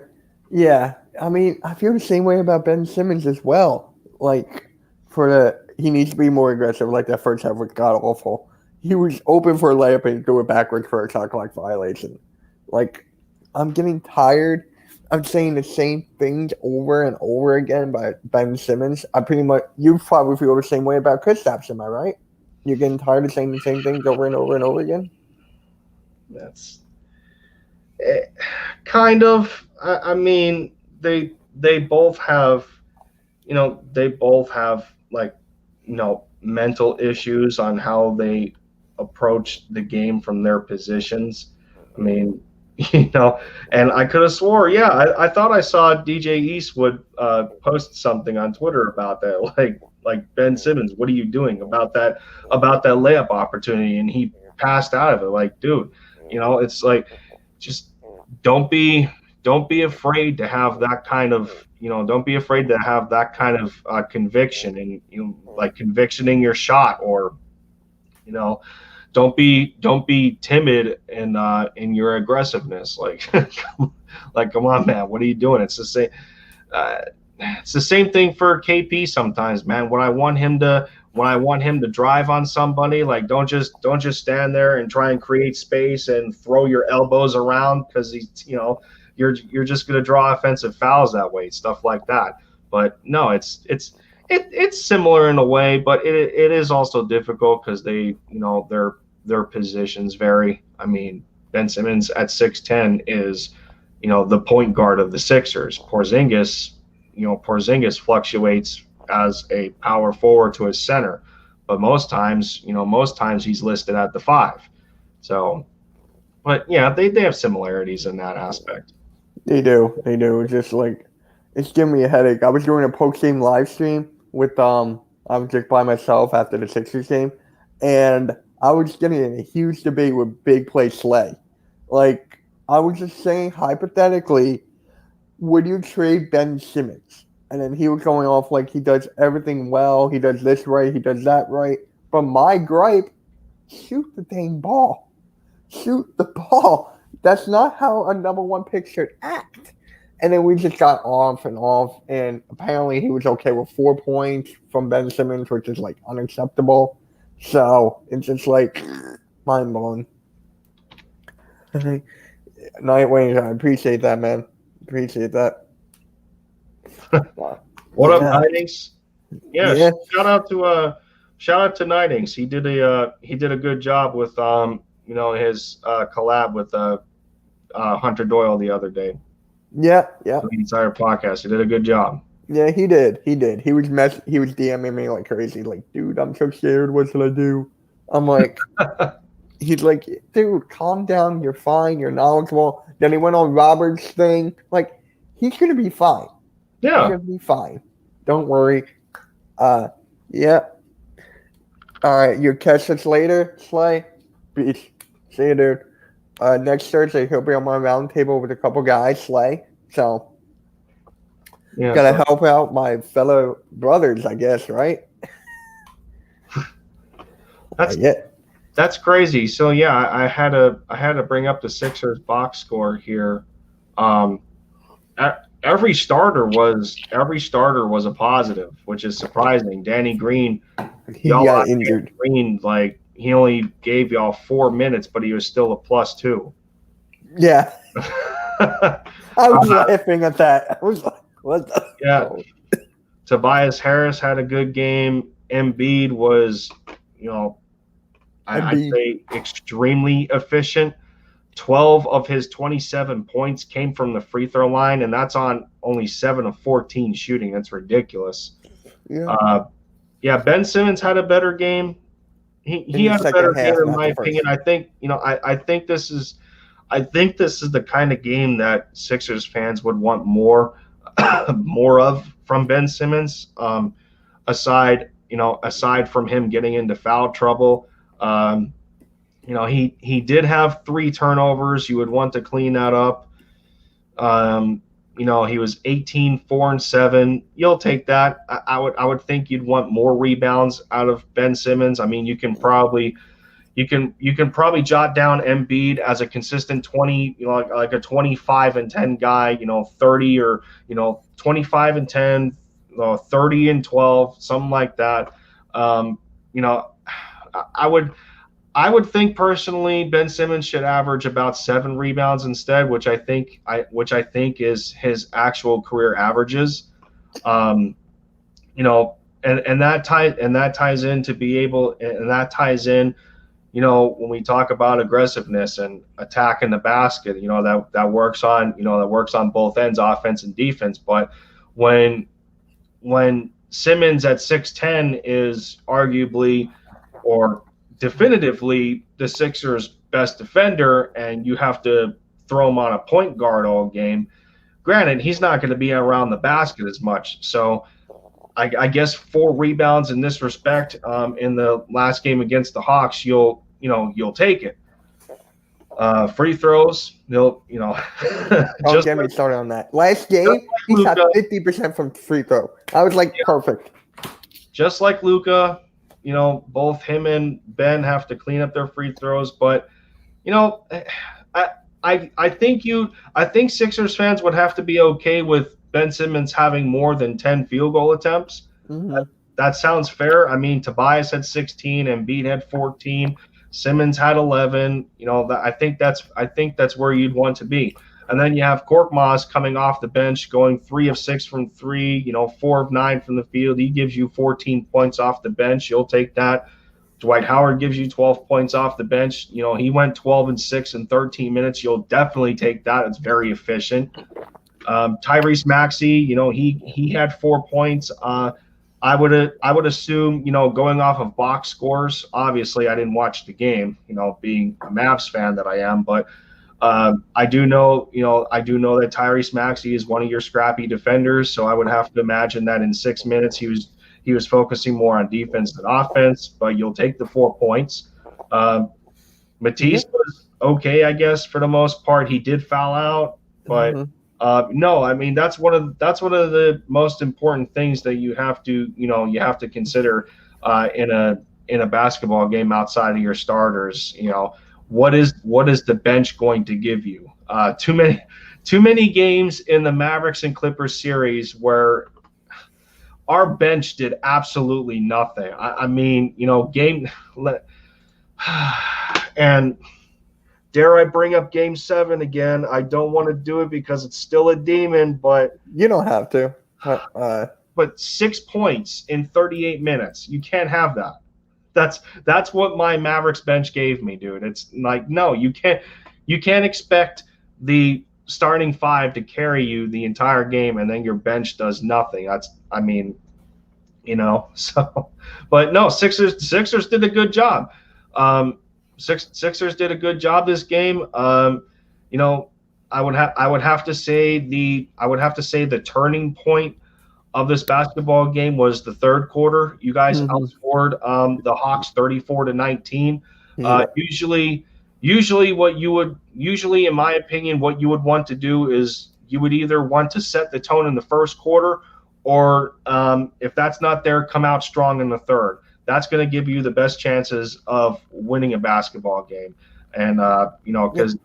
Yeah. I mean, I feel the same way about Ben Simmons as well. Like, he needs to be more aggressive. Like, that first half was god awful. He was open for a layup and do it backwards for a shot clock violation. Like, I'm getting tired I'm saying the same things over and over again by Ben Simmons. I pretty much you probably feel the same way about Kristaps, am I right? You're getting tired of saying the same things over and over and over again? That's kind of. I mean, they both have, they both have like, mental issues on how they approach the game from their positions. I mean, you know, and I could have swore, yeah, I thought I saw DJ Eastwood post something on Twitter about that, like Ben Simmons, what are you doing about that layup opportunity? And he passed out of it. Like, dude, it's like just don't be don't be afraid to have that kind of don't be afraid to have that kind of conviction and like conviction in your shot, or you know don't be timid in your aggressiveness. Like like, come on, man, what are you doing? Uh, it's the same thing for KP sometimes, man. When I want him to drive on somebody, like don't just stand there and try and create space and throw your elbows around, because you're just going to draw offensive fouls that way, stuff like that. But no, it's similar in a way, but it is also difficult because their positions vary. I mean, Ben Simmons at 6'10" is the point guard of the Sixers. Porzingis fluctuates as a power forward to a center, but most times he's listed at the 5. So, but yeah, they have similarities in that aspect. They do. They do. It's just like it's giving me a headache. I was doing a post game live stream with I was just by myself after the Sixers game, and I was getting in a huge debate with Big Play Slay. Like I was just saying hypothetically, would you trade Ben Simmons? And then he was going off like he does everything well, he does this right, he does that right. But my gripe, shoot the dang ball. Shoot the ball. That's not how a number one pick should act. And then we just got off and off, and apparently he was okay with 4 points from Ben Simmons, which is like unacceptable. So it's just like mind blowing. Nightwing, I appreciate that, man. Appreciate that. What up, Yeah. Nightings? Yeah, Yeah. shout out to Nightings. He did a good job with his collab with Hunter Doyle the other day. Yeah. Yeah. The entire podcast. He did a good job. Yeah, he did. He did. He was DMing me like crazy. Like, dude, I'm so scared. What should I do? I'm like, he's like, dude, calm down. You're fine. You're knowledgeable. Then he went on Robert's thing. Like, he's gonna be fine. He's Yeah. gonna be fine. Don't worry. Yeah. All right. You catch us later, Slay. Peace. See you, dude. Next Thursday he'll be on my round table with a couple guys, Slay. So Yeah. gotta help out my fellow brothers, I guess, right? That's crazy. So yeah, I had to bring up the Sixers box score here. Every starter was a positive, which is surprising. Danny Green, He got injured. Green, like he only gave y'all 4 minutes, but he was still a +2. Yeah. I was laughing at that. I was like, what the? Yeah. Tobias Harris had a good game. Embiid was, I'd say extremely efficient. 12 of his 27 points came from the free throw line, and that's on only 7 of 14 shooting. That's ridiculous. Yeah. Ben Simmons had a better game. He had a better game in my opinion. I think, I think this is the kind of game that Sixers fans would want more of from Ben Simmons. Aside from him getting into foul trouble. He did have 3 turnovers. You would want to clean that up. He was 18, 4, and 7. You'll take that. I would think you'd want more rebounds out of Ben Simmons. I mean, you can probably jot down Embiid as a consistent 20, like a 25 and 10 guy, 30 or 25 and 10, 30 and 12, something like that. I would think personally Ben Simmons should average about 7 rebounds instead, which I think is his actual career averages. Um, you know, and that ties in to be able, and that ties in, when we talk about aggressiveness and attacking the basket, that works on both ends, offense and defense. But when Simmons at 6'10" is arguably or definitively the Sixers' best defender, and you have to throw him on a point guard all game. Granted, he's not going to be around the basket as much. So I guess 4 rebounds in this respect in the last game against the Hawks, you'll take it. Free throws, Don't get me started on that. Last game, he shot 50% from free throw. I was like, perfect. Just like Luka, both him and Ben have to clean up their free throws. But I think Sixers fans would have to be okay with Ben Simmons having more than 10 field goal attempts. Mm-hmm. That sounds fair. I mean, Tobias had 16, Embiid had 14, Simmons had 11. I think that's where you'd want to be. And then you have Korkmaz coming off the bench, going 3 of 6 from 3, 4 of 9 from the field. He gives you 14 points off the bench. You'll take that. Dwight Howard gives you 12 points off the bench. He went 12 and 6 in 13 minutes. You'll definitely take that. It's very efficient. Tyrese Maxey, he had 4 points. I would assume, going off of box scores. Obviously, I didn't watch the game, being a Mavs fan that I am, but I do know that Tyrese Maxey is one of your scrappy defenders. So I would have to imagine that in 6 minutes he was focusing more on defense than offense. But you'll take the 4 points. Matisse was okay, I guess, for the most part. He did foul out, but no, I mean that's one of the most important things that you have to consider in a basketball game outside of your starters. What is the bench going to give you? Too many games in the Mavericks and Clippers series where our bench did absolutely nothing. I mean, and dare I bring up Game 7 again? I don't want to do it because it's still a demon, but you don't have to. But 6 points in 38 minutes, you can't have that. That's what my Mavericks bench gave me, dude. It's like, no, you can't expect the starting 5 to carry you the entire game and then your bench does nothing. So, but no, Sixers did a good job. Sixers did a good job this game. I would have to say the turning point of this basketball game was the third quarter. You guys outscored the Hawks 34-19. Usually, in my opinion, what you would want to do is you would either want to set the tone in the first quarter, or if that's not there, come out strong in the third. That's going to give you the best chances of winning a basketball game. And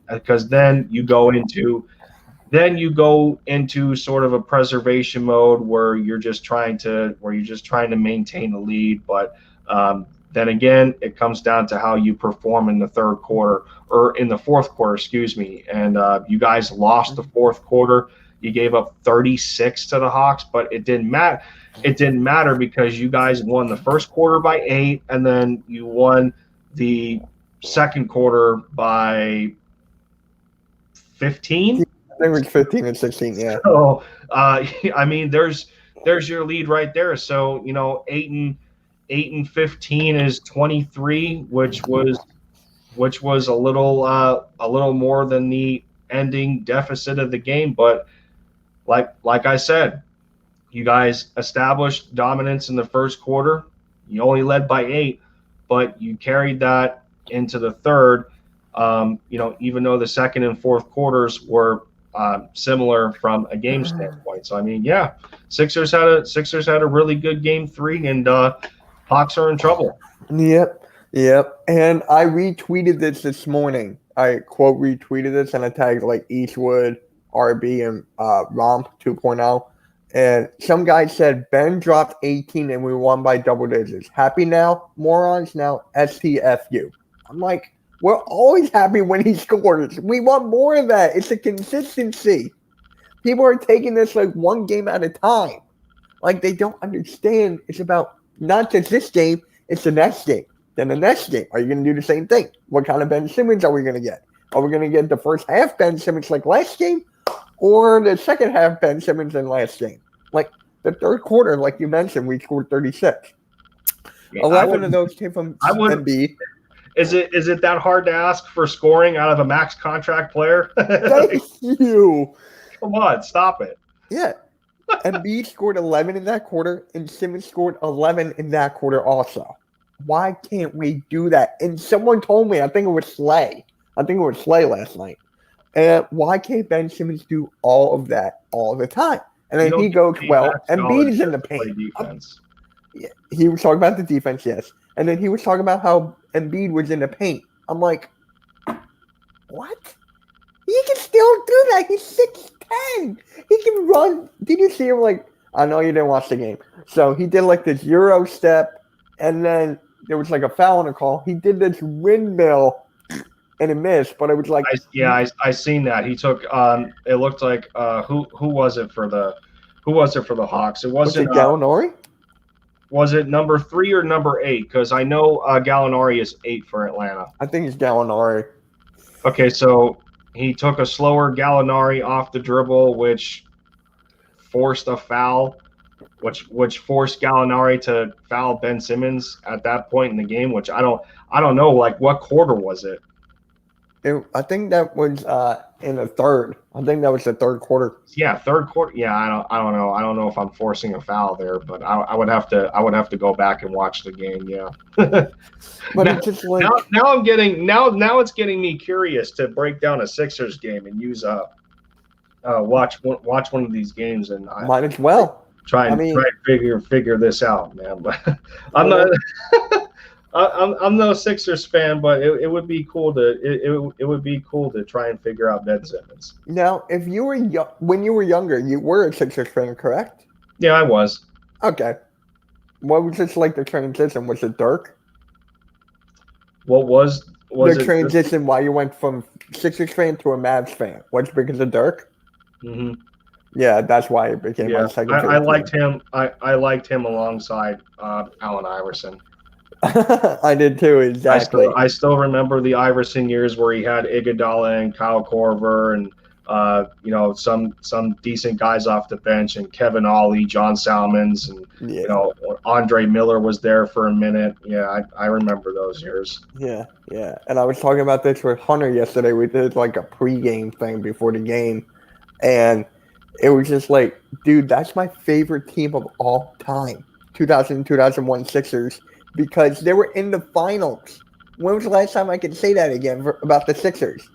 because then you go into sort of a preservation mode where you're just trying to maintain a lead. But then again, it comes down to how you perform in the third quarter, or in the fourth quarter, excuse me. And you guys lost the fourth quarter. You gave up 36 to the Hawks, but it didn't matter. It didn't matter because you guys won the first quarter by 8, and then you won the second quarter by 15. I think it was 15 and 16. Yeah. So I mean, there's your lead right there. So 8 and 15 is 23, which was a little more than the ending deficit of the game. But like I said, you guys established dominance in the first quarter. You only led by 8, but you carried that into the third. Even though the second and fourth quarters were similar from a game standpoint. So I mean, yeah, Sixers had a really good game 3, and Hawks are in trouble. Yep. And I retweeted this morning. I quote retweeted this, and I tagged like Eastwood, RB, and Romp 2.0. And some guy said, Ben dropped 18 and we won by double digits. Happy now, morons? Now, STFU. I'm like, we're always happy when he scores. We want more of that. It's a consistency. People are taking this like one game at a time. Like they don't understand. It's about not just this game, it's the next game. Then the next game. Are you going to do the same thing? What kind of Ben Simmons are we going to get? Are we going to get the first half Ben Simmons like last game? Or the second half Ben Simmons in last game? Like the third quarter, like you mentioned, we scored 36. Yeah, 11 of those came from Embiid. Is it that hard to ask for scoring out of a max contract player? Thank you. Come on, stop it. Yeah. Embiid scored 11 in that quarter, and Simmons scored 11 in that quarter also. Why can't we do that? And someone told me, I think it was Slay. Last night. And why can't Ben Simmons do all of that all the time? And then he goes, well, Embiid is in the paint. Yeah, he was talking about the defense, yes. And then he was talking about how Embiid was in the paint. I'm like, what? He can still do that. He's 6'10". He can run. Did you see him I know you didn't watch the game. So he did this Euro step, and then there was a foul on a call. He did this windmill and it missed, but it was I seen that. He took it looked like who was it for the Hawks? It wasn't Gallinari? Was it number 3 or number 8? Because I know Gallinari is 8 for Atlanta. I think it's Gallinari. Okay, so he took a slower Gallinari off the dribble, which forced a foul, which forced Gallinari to foul Ben Simmons at that point in the game. Which I don't know. What quarter was it? I think that was in the third. I think that was the third quarter. Yeah, third quarter. Yeah, I don't know. I don't know if I'm forcing a foul there, but I would have to go back and watch the game. Yeah. But now, it's just now it's getting me curious to break down a Sixers game and use watch one of these games, and might as well try and figure this out, man. But I'm not. I'm no Sixers fan, but it would be cool to it would be cool to try and figure out Ben Simmons. Now, if you were when you were younger, you were a Sixers fan, correct? Yeah, I was. Okay. What was it like the transition? Was it Dirk? What was the transition? Why you went from Sixers fan to a Mavs fan? Was it because of Dirk? Mm-hmm. Yeah, that's why it became my second. I liked him. I liked him alongside Allen Iverson. I did too, exactly. I still remember the Iverson years where he had Iguodala and Kyle Korver and some decent guys off the bench, and Kevin Ollie, John Salmons, and Andre Miller was there for a minute. Yeah, I remember those years. Yeah. And I was talking about this with Hunter yesterday. We did a pregame thing before the game, and it was just dude, that's my favorite team of all time. 2001 Sixers. Because they were in the finals. When was the last time I could say that again about the Sixers?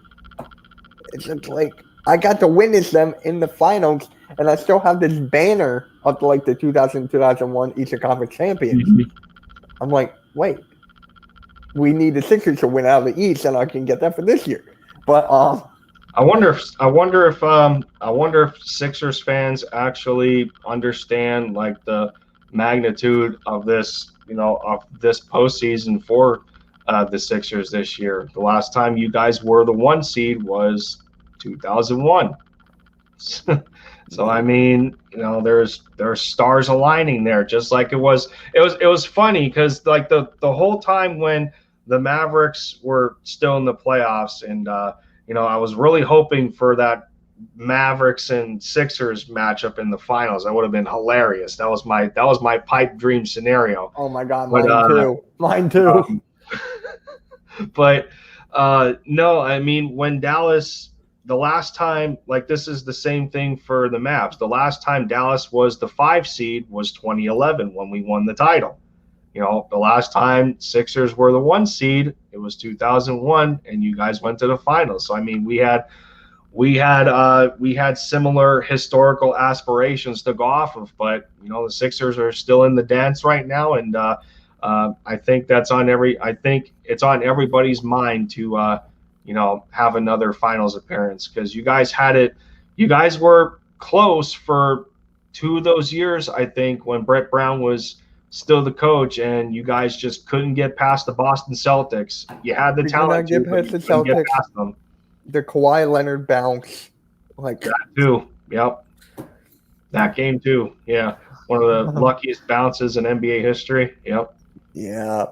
It's just I got to witness them in the finals, and I still have this banner of the 2001 Eastern Conference champions. Mm-hmm. I'm wait, we need the Sixers to win out of the East, and I can get that for this year. But I wonder if Sixers fans actually understand the magnitude of this. Of this postseason for the Sixers this year. The last time you guys were the 1 seed was 2001. So I mean, there's stars aligning there, just like it was funny because the whole time when the Mavericks were still in the playoffs, and I was really hoping for that Mavericks and Sixers matchup in the finals. That would have been hilarious. That was my pipe dream scenario. Oh my God, mine too. But no, I mean, when Dallas, the last time, this is the same thing for the Mavs. The last time Dallas was the 5 seed was 2011 when we won the title. The last time Sixers were the 1 seed, it was 2001, and you guys went to the finals. So I mean, we had similar historical aspirations to go off of, but the Sixers are still in the dance right now, and I think it's on everybody's mind to have another finals appearance, because you guys were close for 2 of those years. I think when Brett Brown was still the coach, and you guys just couldn't get past the Boston Celtics. You had the We could talent not get to, but past you the couldn't get Celtics. past them. The Kawhi Leonard bounce, like That too. Yep. That game too. Yeah. One of the luckiest bounces in NBA history. Yep. Yeah.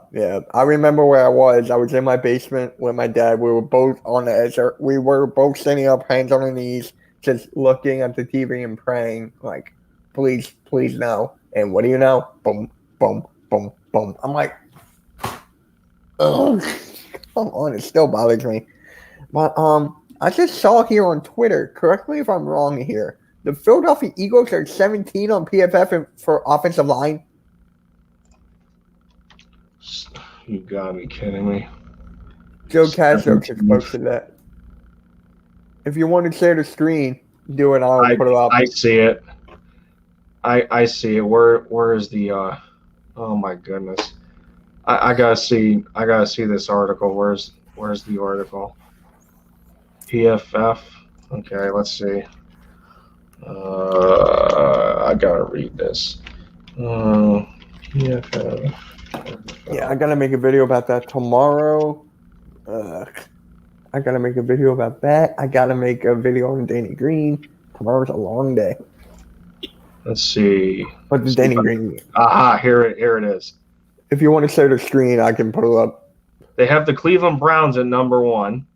I remember where I was. I was in my basement with my dad. We were both on the edge. We were both standing up, hands on our knees, just looking at the TV and praying, like, please, please no. And what do you know? Boom, boom, boom, boom. I'm like, oh, come on. It still bothers me. But I just saw here on Twitter, correct me if I'm wrong here, the Philadelphia Eagles are 17 on PFF for offensive line. You gotta be kidding me. Joe Castro just posted that. If you want to share the screen, do it. I'll put it up. I see it. I see it. Where is the? Oh my goodness. I gotta see this article. Where's the article? PFF. Okay, let's see. I gotta read this. PFF. Yeah, I gotta make a video about that tomorrow. I gotta make a video about that. I gotta make a video on Danny Green. Tomorrow's a long day. Let's see. But the Danny Green. Aha, here it is. If you want to share the screen, I can put it up. They have the Cleveland Browns at number 1.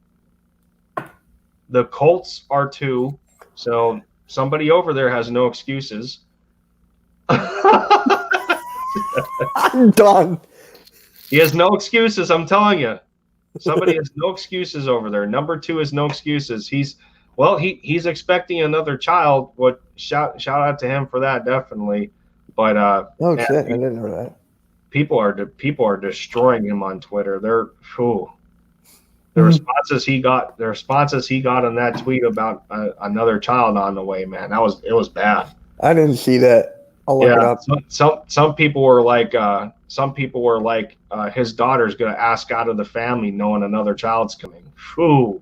The Colts are 2. So somebody over there has no excuses. I'm done. He has no excuses, I'm telling you. Somebody has no excuses over there. Number 2 is no excuses. He's expecting another child. What shout out to him for that, definitely. But oh shit, I didn't know that. People are destroying him on Twitter. The responses he got on that tweet about another child on the way, man. It was bad. I didn't see that. I'll look it up. Some people were like his daughter's gonna ask out of the family knowing another child's coming. Whew.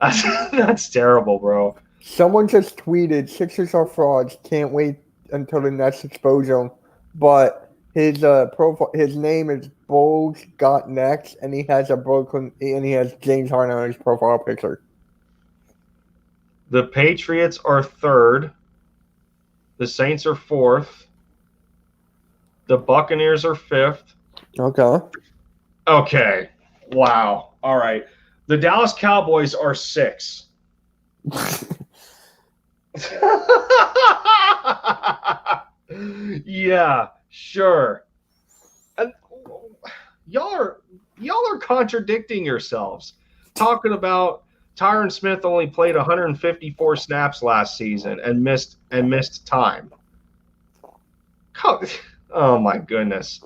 That's terrible, bro. Someone just tweeted, Sixers are frauds. Can't wait until the Nets expose them. But his profile, his name is Bulls Got Next, and he has James Harden on his profile picture. The Patriots are 3rd. The Saints are 4th. The Buccaneers are 5th. Okay. Wow. All right. The Dallas Cowboys are 6. Yeah, sure. And y'all are contradicting yourselves. Talking about Tyron Smith only played 154 snaps last season and missed time. Oh my goodness.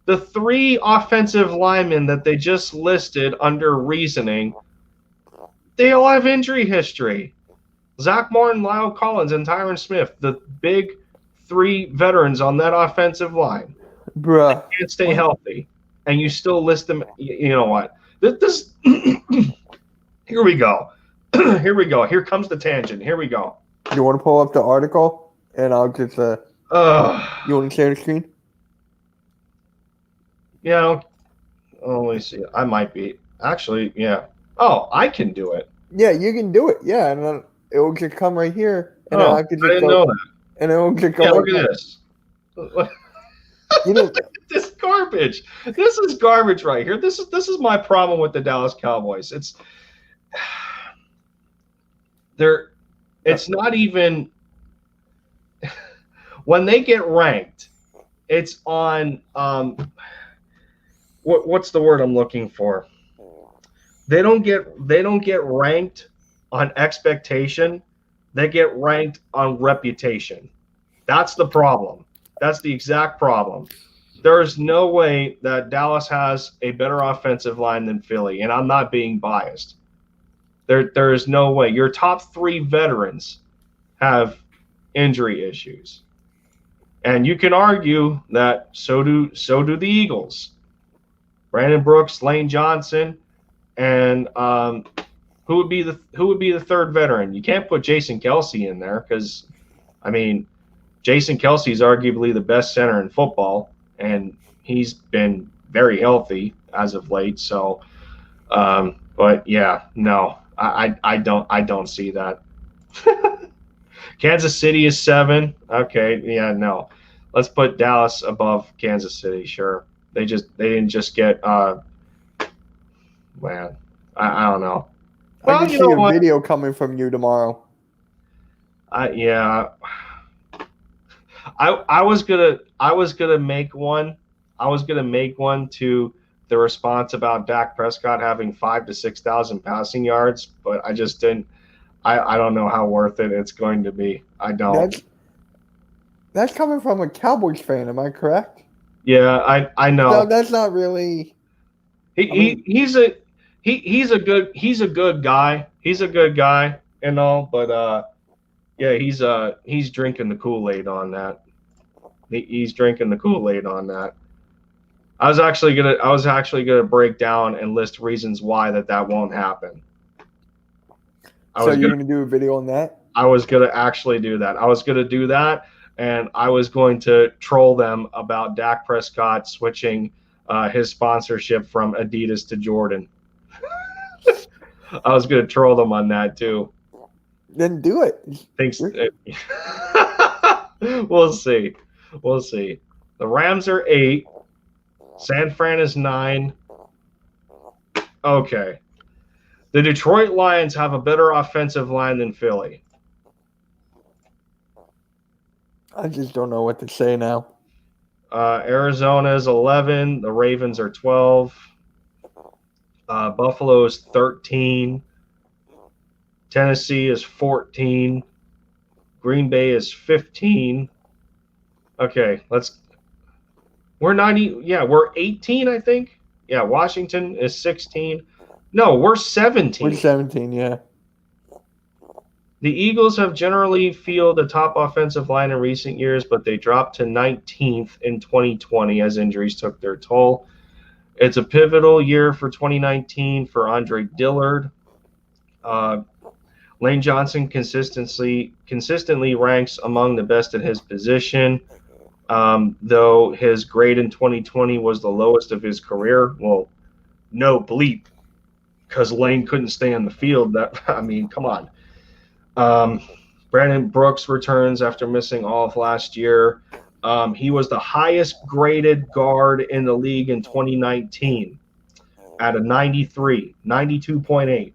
The 3 offensive linemen that they just listed under reasoning, they all have injury history. Zach Martin, Lyle Collins, and Tyron Smith, the big 3 veterans on that offensive line. Bruh. They can't stay healthy, and you still list them. You know what? This here we go. Here we go. Here comes the tangent. Here we go. You want to pull up the article, and I'll just you want to share the screen? Yeah. Let me see. I might be. Actually, yeah. Oh, I can do it. Yeah, you can do it. Yeah, and then it will just come right here. And I didn't know that. And it will just go. Yeah, look at this. Look at this garbage. This is garbage right here. This is my problem with the Dallas Cowboys. It's not even when they get ranked. It's on what's the word I'm looking for? They don't get ranked on expectation. They get ranked on reputation. That's the problem. That's the exact problem. There is no way that Dallas has a better offensive line than Philly, and I'm not being biased. There is no way. Your top 3 veterans have injury issues. And you can argue that so do the Eagles. Brandon Brooks, Lane Johnson, and who would be the 3rd veteran? You can't put Jason Kelce in there because, I mean, Jason Kelce is arguably the best center in football. and he's been very healthy as of late. So, but yeah, no, I don't see that. Kansas City is 7. Okay, yeah, no. Let's put Dallas above Kansas City. Sure, they didn't just get man. I don't know. I Well, can you see know a what? video coming from you tomorrow. Yeah, I was gonna make one. I was gonna make one to the response about Dak Prescott having 5 to 6,000 passing yards, but I just didn't. I don't know how worth it it's going to be. I don't. That's coming from a Cowboys fan. Am I correct? Yeah, I So know. that's not really. He, I mean, he's a good guy. He's a good guy and all, but yeah, he's drinking the Kool-Aid on that. He's drinking the Kool-Aid on that. I was actually gonna break down and list reasons why that won't happen. I so was you're gonna gonna do a video on that? I was gonna actually do that. I was gonna do that, and I was going to troll them about Dak Prescott switching his sponsorship from Adidas to Jordan. I was gonna troll them on that too. Then do it. Thanks. We'll see. We'll see. The Rams are 8. San Fran is 9. Okay. The Detroit Lions have a better offensive line than Philly. I just don't know what to say now. Arizona is 11. The Ravens are 12. Buffalo is 13. Tennessee is 14. Green Bay is 15. Okay, we're 90. Yeah, we're 18, I think. Yeah, Washington is 16. No, we're 17. We're 17, yeah. The Eagles have generally fielded the top offensive line in recent years, but they dropped to 19th in 2020 as injuries took their toll. It's a pivotal year for 2019 for Andre Dillard. Lane Johnson consistently ranks among the best at his position, though his grade in 2020 was the lowest of his career. Well, no bleep, because Lane couldn't stay on the field. I mean, come on. Brandon Brooks returns after missing all of last year. He was the highest graded guard in the league in 2019 at a 92.8.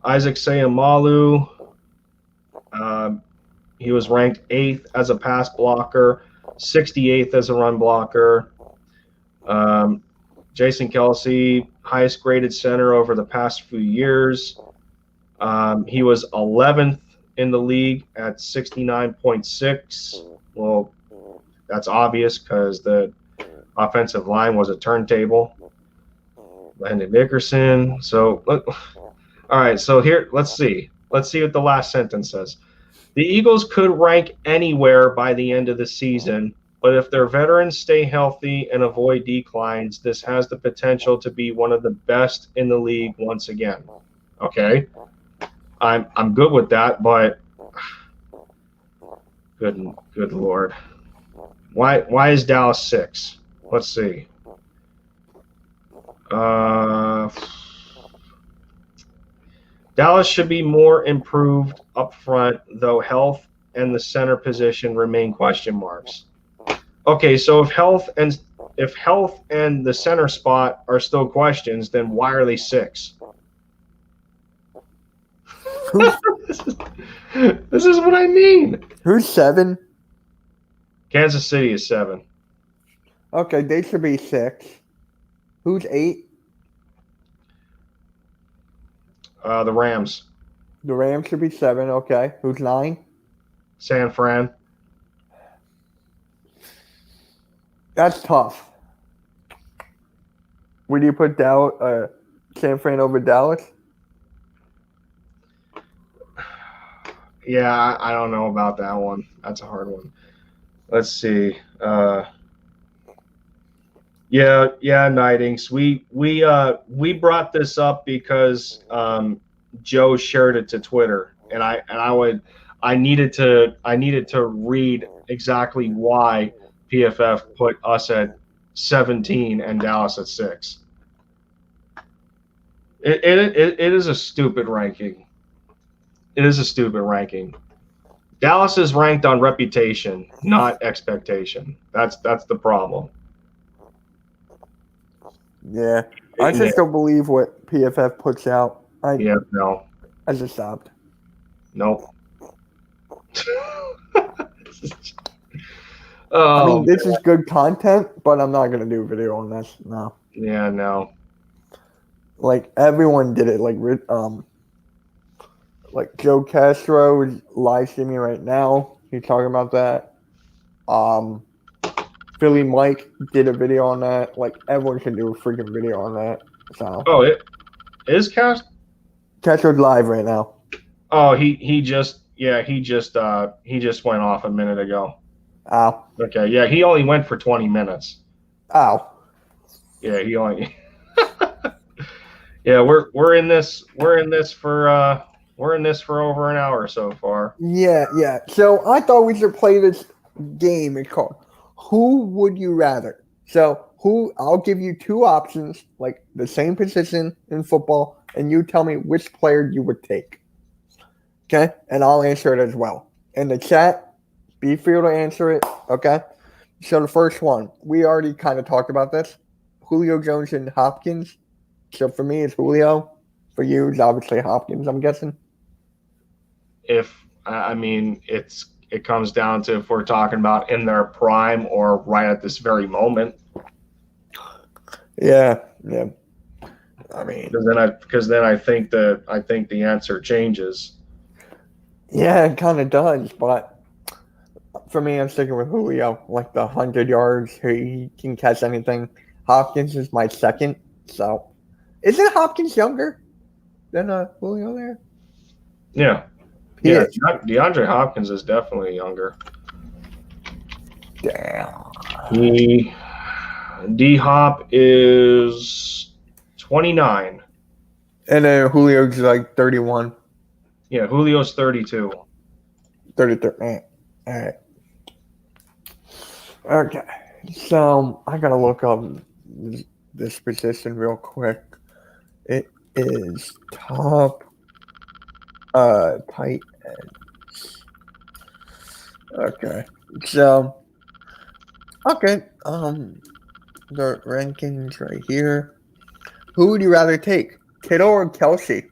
Isaac Sayamalu, he was ranked 8th as a pass blocker, 68th as a run blocker. Jason Kelsey, highest graded center over the past few years. He was 11th in the league at 69.6. Well, that's obvious because the offensive line was a turntable. Landon Dickerson. So, all right. So here, let's see. Let's see what the last sentence says. The Eagles could rank anywhere by the end of the season, but if their veterans stay healthy and avoid declines, this has the potential to be one of the best in the league once again. Okay, I'm good with that, but good Lord, why is Dallas 6? Let's see. Dallas should be more improved up front, though health and the center position remain question marks. Okay, so if health and the center spot are still questions, then why are they 6? This is what I mean. Who's 7? Kansas City is 7. Okay, they should be 6. Who's 8? The Rams. The Rams should be 7. Okay. Who's 9? San Fran. That's tough. Would you put San Fran over Dallas? Yeah, I don't know about that one. That's a hard one. Let's see. Yeah, Nightings. We brought this up because Joe shared it to Twitter, and I I needed to read exactly why PFF put us at 17 and Dallas at 6. It is a stupid ranking. It is a stupid ranking. Dallas is ranked on reputation, not expectation. That's the problem. Yeah, I Yeah, just don't believe what PFF puts out. no, I just stopped. nope. I mean, Oh, this is good content, but I'm not gonna do a video on this. No, yeah, no. like everyone did it. Like Joe Castro is live streaming right now. He's talking about that. Um, Philly Mike did a video on that. Like everyone can do a freaking video on that. So Oh, it is cast. Castro's live right now. Oh, he just he just went off a minute ago. Ow. Okay, yeah, he only went for 20 minutes. Ow. Yeah, he only. Yeah, we're in this for over an hour so far. Yeah. So I thought we should play this game. It's called Who Would You Rather? So I'll give you two options, like the same position in football, and you tell me which player you would take. Okay? And I'll answer it as well. In the chat, be free to answer it. Okay? So the first one, we already kind of talked about this. Julio Jones and Hopkins. So for me, it's Julio. For you, it's obviously Hopkins, I'm guessing. I mean, it comes down to if we're talking about in their prime or right at this very moment. Yeah. I mean, because then I think the answer changes. yeah, it kind of does, but for me, I'm sticking with Julio. Like the 100 yards, he can catch anything. Hopkins is my second. So, isn't Hopkins younger than Julio there? Yeah. He is. DeAndre Hopkins is definitely younger. Damn. D-Hop is 29. And then Julio's like 31. Yeah, Julio's 32. 33. All right. Okay. So, I got to look up this position real quick. It is top tight ends. Okay. So, okay. The rankings right here. Who would you rather take, Kittle or Kelsey?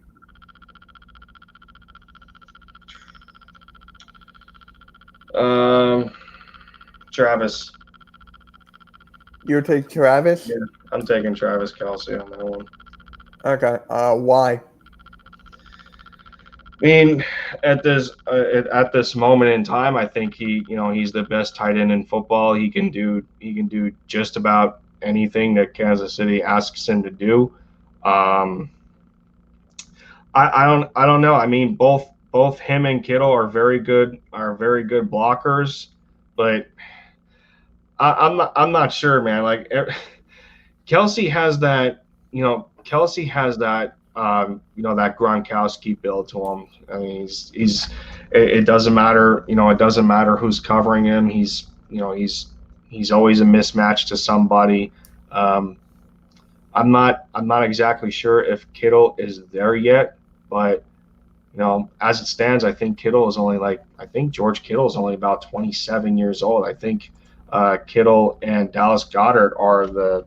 Travis. You would take Travis? Yeah, I'm taking Travis Kelce on that one. Okay. Why? I mean, at this moment in time, I think he's the best tight end in football. He can do just about anything that Kansas City asks him to do. I don't know. I mean, both him and Kittle are very good blockers, but I'm not sure, man. Like Kelsey has that, that Gronkowski build to him. I mean, it doesn't matter, it doesn't matter who's covering him. He's always a mismatch to somebody. I'm not exactly sure if Kittle is there yet, but as it stands, I think George Kittle is only about 27 years old. I think Kittle and Dallas Goedert are the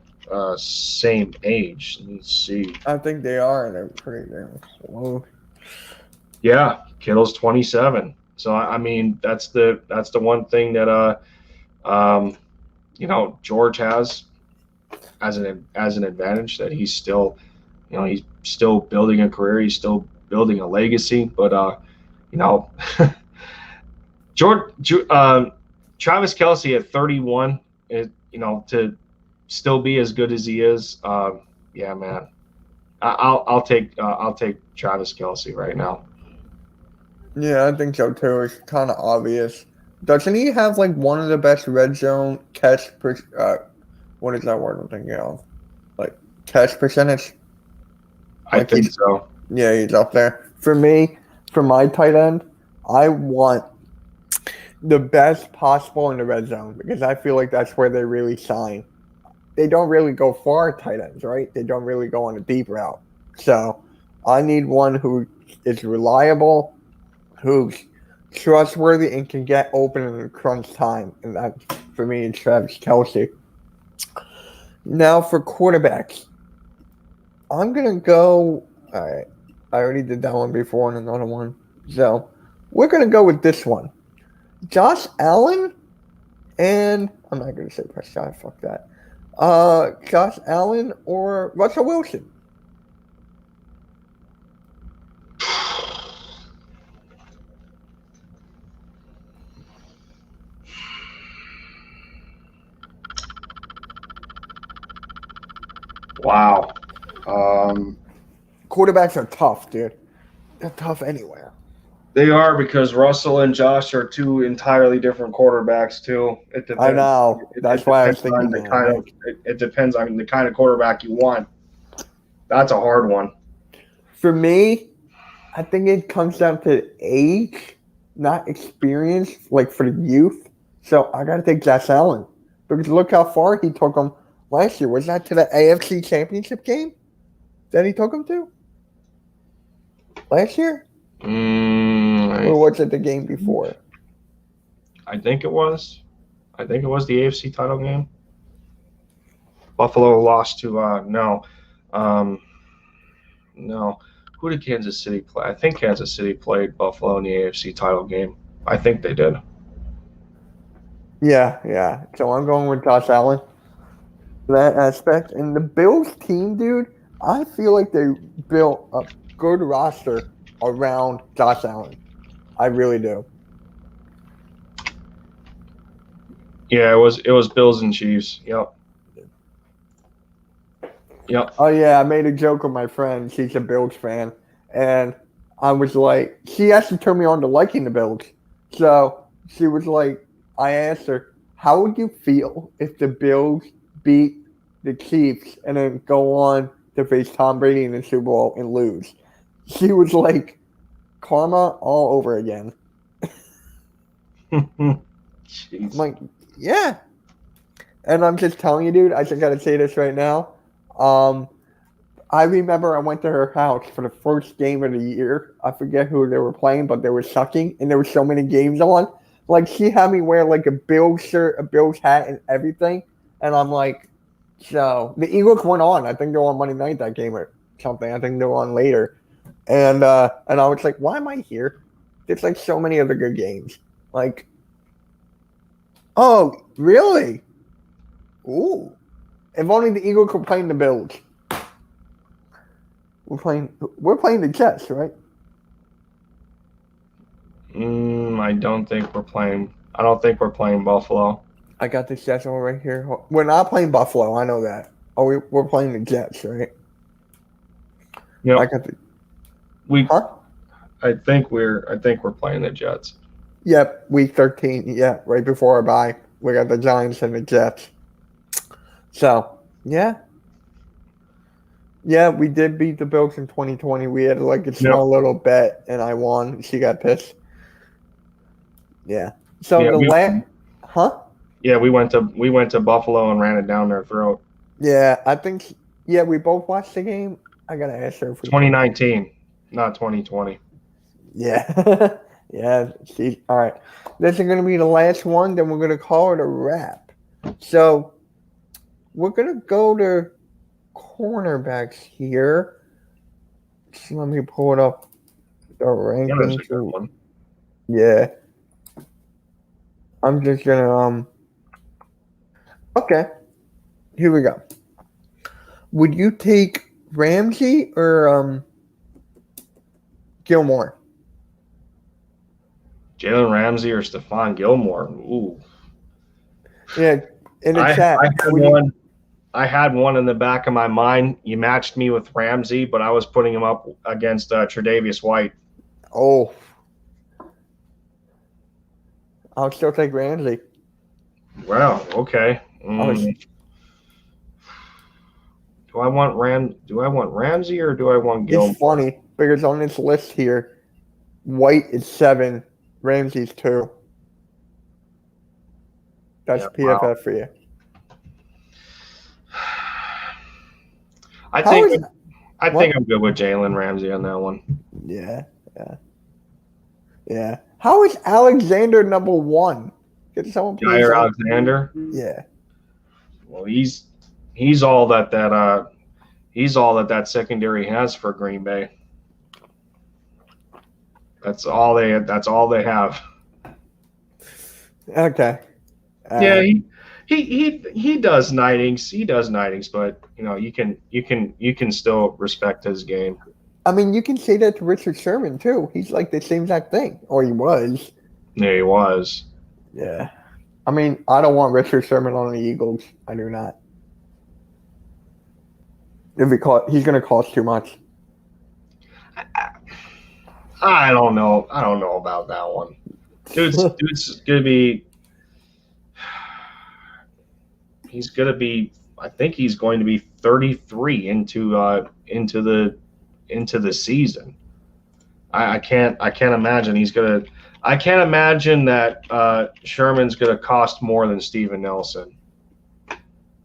same age. Let me see. I think they are. They're pretty damn close. Yeah, Kittle's 27. So I mean, that's the one thing that George has as an advantage, that he's still building a career. He's still building a legacy. But Travis Kelce at 31, to still be as good as he is, yeah, man. I'll take Travis Kelce right now. Yeah, I think so too. It's kind of obvious. Doesn't he have like one of the best red zone catch? What is that word I'm thinking of? Like catch percentage. I think so. Yeah, he's up there. For me, for my tight end, I want the best possible in the red zone because I feel like that's where they really shine. They don't really go far tight ends, right? They don't really go on a deep route. So I need one who is reliable, who's trustworthy, and can get open in crunch time. And that, for me, is Travis Kelce. Now for quarterbacks, I'm gonna go. All right, I already did that one before and another one. So we're gonna go with this one. Josh Allen and I'm not gonna say Prescott. Fuck that. Josh Allen or Russell Wilson. Wow. Quarterbacks are tough, dude. They're tough anywhere. They are because Russell and Josh are two entirely different quarterbacks too. It depends. I know. That's why I was thinking the that. kind of it depends on the kind of quarterback you want. That's a hard one. For me, I think it comes down to age, not experience, like for the youth. So I got to take Josh Allen because look how far he took them last year. Was that to the AFC Championship game that he took them to last year? Or was it the game before? I think it was. I think it was the AFC title game. Buffalo lost to no. No. Who did Kansas City play? I think Kansas City played Buffalo in the AFC title game. I think they did. Yeah. So I'm going with Josh Allen for that aspect. And the Bills team, dude, I feel like they built a good roster around Josh Allen. I really do. Yeah, it was Bills and Chiefs. Yep. Oh yeah, I made a joke with my friend. She's a Bills fan, and I was like, she actually turned me on to liking the Bills. So she was like, I asked her, how would you feel if the Bills beat the Chiefs and then go on to face Tom Brady in the Super Bowl and lose? She was like, karma all over again. I'm like, yeah. And I'm just telling you, dude, I just got to say this right now. I remember I went to her house for the first game of the year. I forget who they were playing, but they were sucking, and there were so many games on. Like, she had me wear, like, a Bills shirt, a Bills hat, and everything. And I'm like, so the Eagles went on. I think they were on Monday night that game or something. I think they were on later. And I was like, why am I here? There's, like, so many other good games. Like, oh, really? Ooh. If only the Eagles could play the Bills. We're playing the Jets, right? I don't think we're playing Buffalo. I got the Jets over right here. We're not playing Buffalo. I know that. Oh, we're playing the Jets, right? Yeah. I got the. Huh? I think we're playing the Jets. Yep, week 13. Yeah, right before our bye, we got the Giants and the Jets. So yeah, we did beat the Bills in 2020. We had like a small little bet, and I won. She got pissed. Yeah. So huh? Yeah, we went to Buffalo and ran it down their throat. Yeah, I think. Yeah, we both watched the game. I gotta ask her if we. 2019, not 2020. Yeah, yeah. See, all right. This is gonna be the last one. Then we're gonna call it a wrap. So we're gonna go to cornerbacks here. So let me pull it up. The rankings. Yeah. I'm just gonna Okay. Here we go. Would you take Ramsey or Gilmore? Jalen Ramsey or Stephon Gilmore? Ooh. Yeah. In the chat. I had one in the back of my mind. You matched me with Ramsey, but I was putting him up against Tre'Davious White. Oh. I'll still take Ramsey. Wow. Okay. Do I want Ramsey or do I want Gilmore? It's funny because on this list here, White is 7, Ramsey's 2. That's Yeah, PFF wow. for you. I How think is I what? think I'm good with Jalen Ramsey on that one. Yeah, yeah. How is Alexander number 1? Can someone please Jair look? Alexander. Yeah. Well, he's all that secondary has for Green Bay. That's all they have. Okay. Yeah, he does nightings. He does nightings, but you can still respect his game. I mean, you can say that to Richard Sherman too. He's like the same exact thing, or he was. Yeah, he was. Yeah. I mean, I don't want Richard Sherman on the Eagles. I do not. He's going to cost too much. I don't know. I don't know about that one. Dude's gonna be. He's gonna be. I think he's going to be 33 into the season. I can't imagine he's gonna. I can't imagine that Sherman's gonna cost more than Steven Nelson.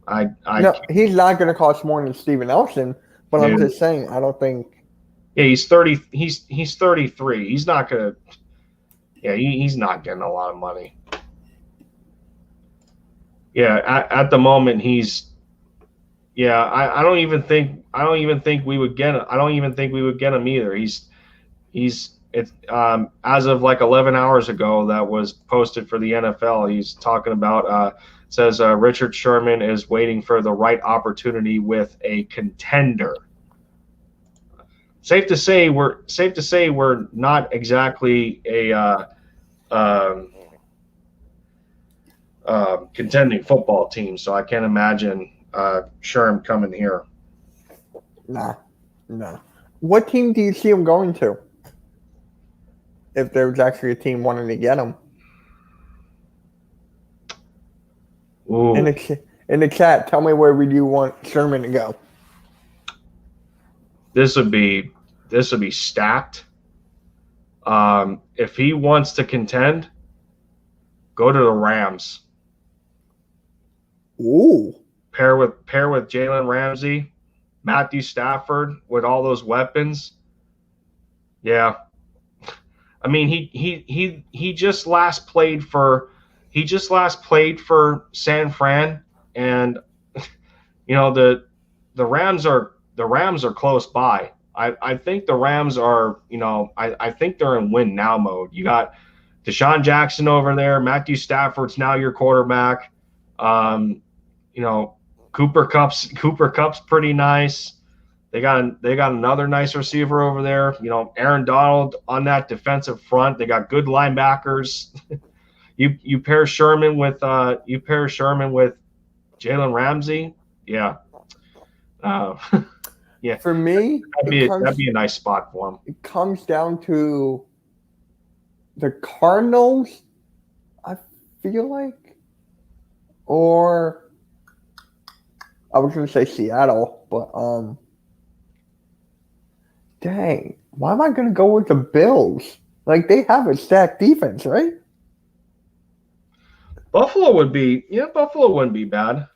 No, he's not going to cost more than Steven Nelson, but I'm just saying, I don't think. Yeah, he's 30. He's 33. He's not gonna. Yeah, he's not getting a lot of money. Yeah, at the moment he's. Yeah, I don't even think we would get. I don't even think we would get him either. It's as of like 11 hours ago that was posted for the NFL. He's talking about says Richard Sherman is waiting for the right opportunity with a contender. Safe to say we're not exactly a contending football team, so I can't imagine Sherm coming here. Nah. What team do you see him going to? If there was actually a team wanting to get him. Ooh. In the chat, tell me where would you want Sherman to go? This would be stacked. If he wants to contend, go to the Rams. Ooh. Pair with Jalen Ramsey, Matthew Stafford with all those weapons. Yeah. I mean, he just last played for San Fran, and the Rams are close by. I think the Rams are, I think they're in win now mode. You got Deshaun Jackson over there, Matthew Stafford's now your quarterback. Cooper Cup's pretty nice. They got another nice receiver over there. Aaron Donald on that defensive front. They got good linebackers. you pair Sherman with Jalen Ramsey. Yeah. Yeah. For me, that'd be a nice spot for him. It comes down to the Cardinals, I feel like, or I was going to say Seattle, but dang, why am I going to go with the Bills? Like, they have a stacked defense, right? Buffalo wouldn't be bad.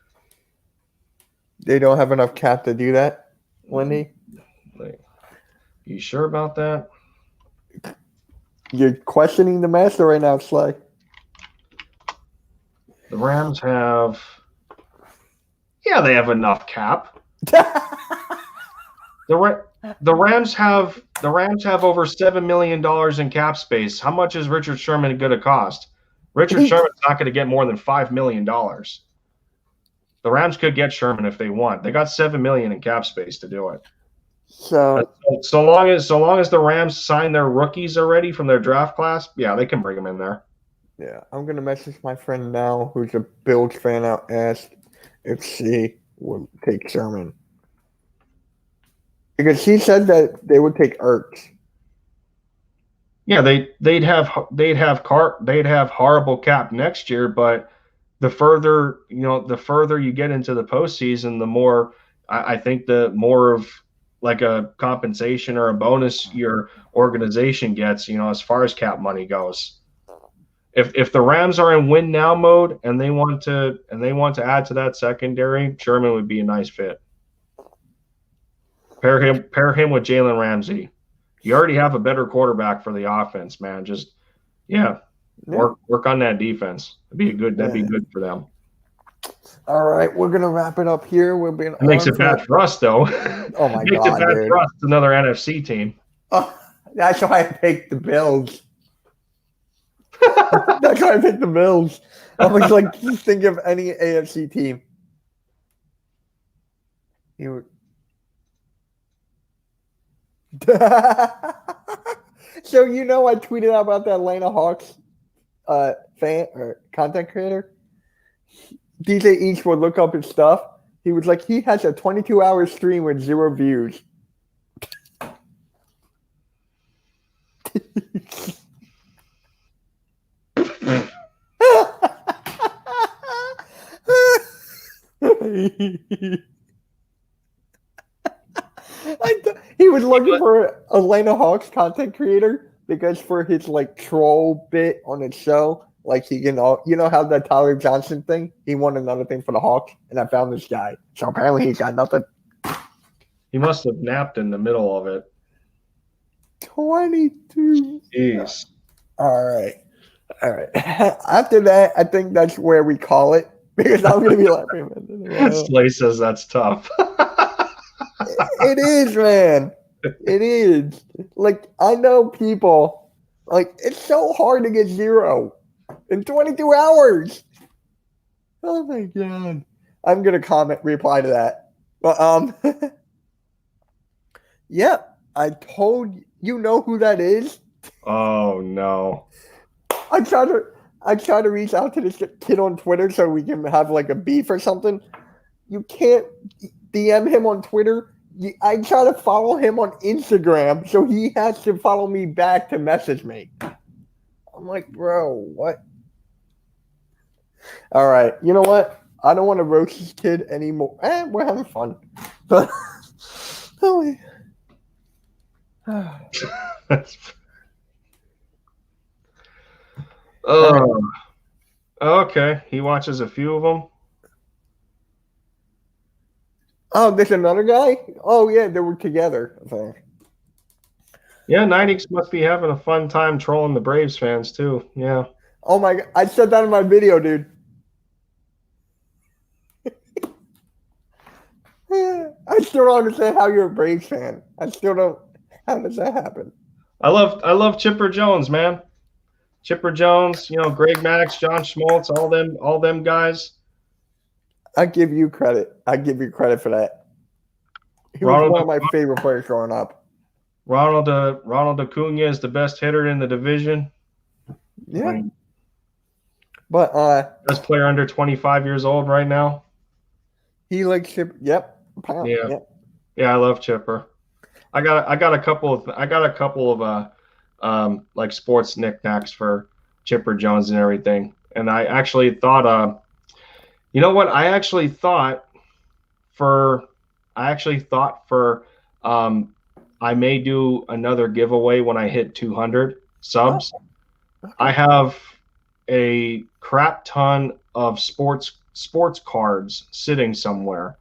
They don't have enough cap to do that, Lindy? You sure about that? You're questioning the master right now, Slay. The Rams have... Yeah, they have enough cap. The Rams have over $7 million in cap space. How much is Richard Sherman going to cost? Richard Sherman's not going to get more than $5 million. The Rams could get Sherman if they want. They got $7 million in cap space to do it. So long as the Rams sign their rookies already from their draft class, yeah, they can bring them in there. Yeah, I'm gonna message my friend now, who's a Bills fan, out, ask if she would take Sherman because she said that they would take Ertz. Yeah, they'd have horrible cap next year, but the further you get into the postseason, the more I think the more of like a compensation or a bonus your organization gets, as far as cap money goes. if the Rams are in win now mode and they want to add to that secondary, Sherman would be a nice fit. Pair him with Jalen Ramsey. You already have a better quarterback for the offense, man. Just work on that defense. That'd be good for them. All right, we're gonna wrap it up here. It makes it bad for us, though. Oh my God, makes it bad for us. It's another NFC team. Oh, that's why I picked the Bills. That's why I picked the Bills. I was like, just think of any AFC team. So I tweeted out about the Atlanta Hawks fan or content creator. DJ East would look up his stuff. He was like, he has a 22-hour stream with 0 views. He was looking for Atlanta Hawks content creator because for his troll bit on his show, he can how the Tyler Johnson thing, he won another thing for the Hawks, and I found this guy. So apparently he's got nothing. He must have napped in the middle of it. 22. Jeez. All right. After that, I think that's where we call it because I'm going to be laughing. Slay says that's tough. It is, man. It is. I know people. It's so hard to get 0 in 22 hours. Oh my God. I'm going to reply to that. But, yeah, I told you know who that is. Oh no. I try to reach out to this kid on Twitter so we can have a beef or something. You can't DM him on Twitter. I try to follow him on Instagram, so he has to follow me back to message me. I'm like, bro, what? All right, you know what? I don't want to roast this kid anymore. We're having fun. But okay. He watches a few of them. Oh, there's another guy? Oh, yeah, they were together, I think. Yeah, Nidix must be having a fun time trolling the Braves fans, too. Yeah. Oh, my God. I said that in my video, dude. I still don't understand how you're a Braves fan. I still don't. How does that happen? I love Chipper Jones, man. Chipper Jones, Greg Maddux, John Schmaltz, all them guys. I give you credit. I give you credit for that. He was one of my favorite players growing up. Ronald Acuna is the best hitter in the division. Yeah. But best player under 25 years old right now. He likes Chipper. Yep. Yeah, I love Chipper. I got a couple of sports knickknacks for Chipper Jones and everything. And I actually thought you know what? I actually thought for I may do another giveaway when I hit 200 subs. Oh. Okay. I have a crap ton of sports cards sitting somewhere,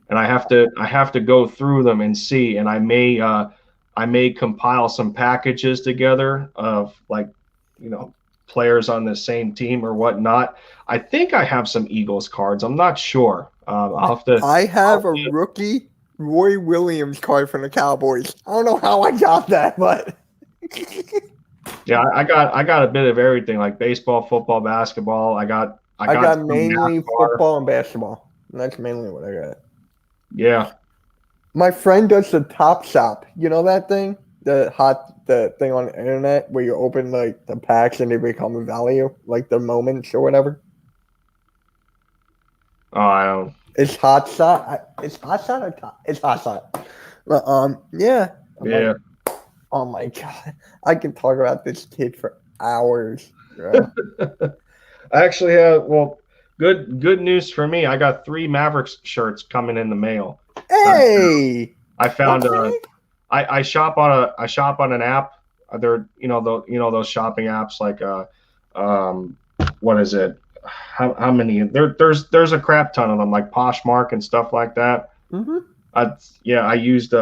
and I have to go through them and see. And I may compile some packages together of players on the same team or whatnot. I think I have some Eagles cards. I'm not sure. I have a rookie Roy Williams card from the Cowboys. I don't know how I got that, but yeah, I got a bit of everything, like baseball, football, basketball. I got mainly football and basketball. And that's mainly what I got. Yeah. My friend does the Top Shop. You know that thing? The thing on the internet where you open the packs and they become a value, like the moments or whatever. Oh, I don't. It's Hot Shot. It's Hot Shot or Top? It's Hot Shot. But yeah. Yeah. Oh my God, I can talk about this kid for hours. I actually have good news for me. I got 3 Mavericks shirts coming in the mail. Hey, I found I shop on an app. They're those shopping apps like What is it? How many? There's a crap ton of them, like Poshmark and stuff like that. Mm-hmm. I used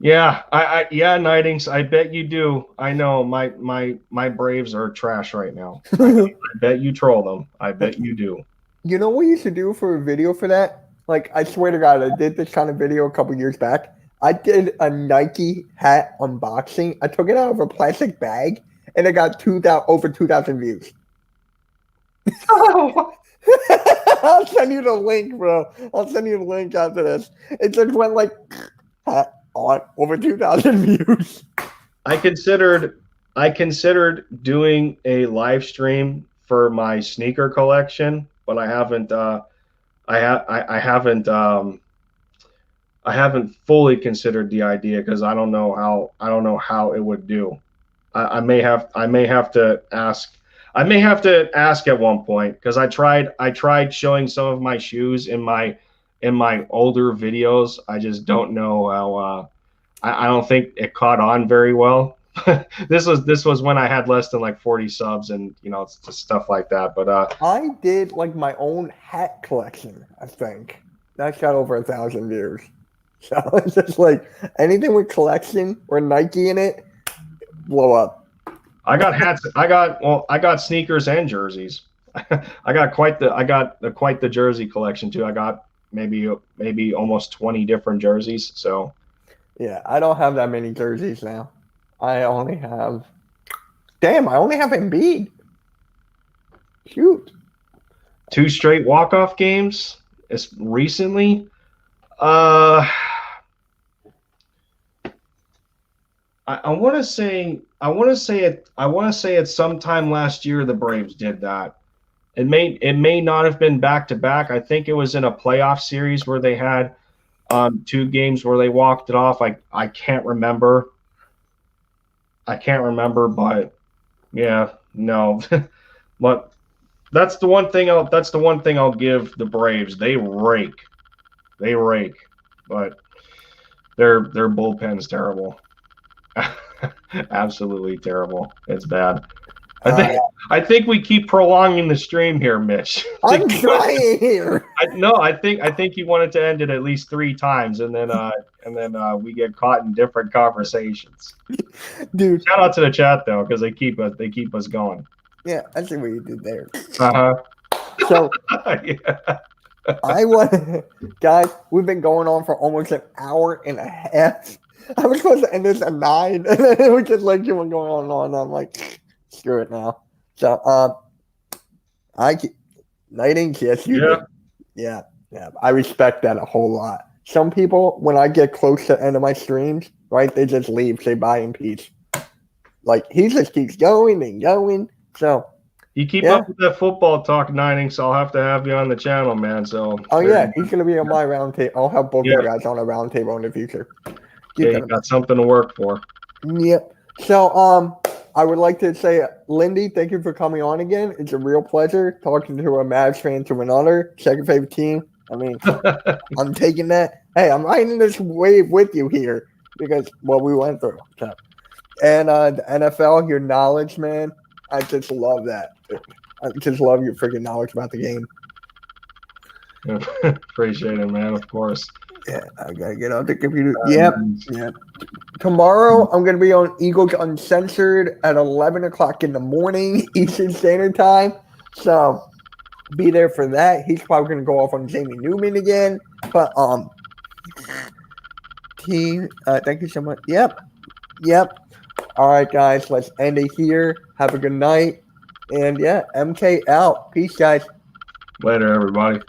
Nightings. I bet you do. I know my Braves are trash right now. I bet you troll them. I bet you do. You know what you should do for a video for that? Like, I swear to God, I did this kind of video a couple years back. I did a Nike hat unboxing. I took it out of a plastic bag, and it got over 2,000 views. I'll send you the link, bro. I'll send you the link after this. It just went like hat on over 2,000 views. I considered doing a live stream for my sneaker collection, but I haven't I haven't fully considered the idea because I don't know how it would do. I may have to ask. I may have to ask at one point because I tried showing some of my shoes in my older videos. I just don't know how. I don't think it caught on very well. This was when I had less than like 40 subs and it's just stuff like that. But I did like my own hat collection. I think that's got over 1,000 views. So it's just like anything with collection or Nike in it, blow up. I got hats. I got sneakers and jerseys. I got quite the jersey collection too. I got maybe almost 20 different jerseys. So yeah, I don't have that many jerseys now. I only have Embiid. Shoot. 2 straight walk-off games. It's recently. I want to say it's sometime last year the Braves did that. It may not have been back to back. I think it was in a playoff series where they had 2 games where they walked it off. I can't remember. But yeah, no. But that's the one thing I'll give the Braves. They rake. But their bullpen's terrible. Absolutely terrible. It's bad. I think we keep prolonging the stream here, Mitch. I'm trying here. I think you wanted to end it at least 3 times, and then we get caught in different conversations. Dude, shout out to the chat though, because they keep us going. Yeah, I see what you did there. So yeah. Guys, we've been going on for almost an hour and a half. I was supposed to end this at 9, and then it was just like you were going on and on. And I'm like, screw it now. So, Nightings, yes, you did. Yeah. I respect that a whole lot. Some people, when I get close to the end of my streams, right, they just leave, say bye and peace. Like, he just keeps going and going. So, you keep up with that football talk, Nightings, so I'll have to have you on the channel, man. So, he's gonna be on my round table. I'll have both you guys on a round table in the future. You got something to work for. Yep. So, I would like to say, Lindy, thank you for coming on again. It's a real pleasure talking to a Mavs fan to another second favorite team. I mean, I'm taking that. Hey, I'm riding this wave with you here because what we went through. So. And the NFL, your knowledge, man, I just love that. I just love your freaking knowledge about the game. Appreciate it, man. Of course. Yeah, I gotta get on the computer. Yep. Tomorrow, I'm gonna be on Eagles Uncensored at 11 o'clock in the morning Eastern Standard Time. So be there for that. He's probably gonna go off on Jamie Newman again. But team, thank you so much. Yep. All right, guys, let's end it here. Have a good night. And MK out. Peace, guys. Later, everybody.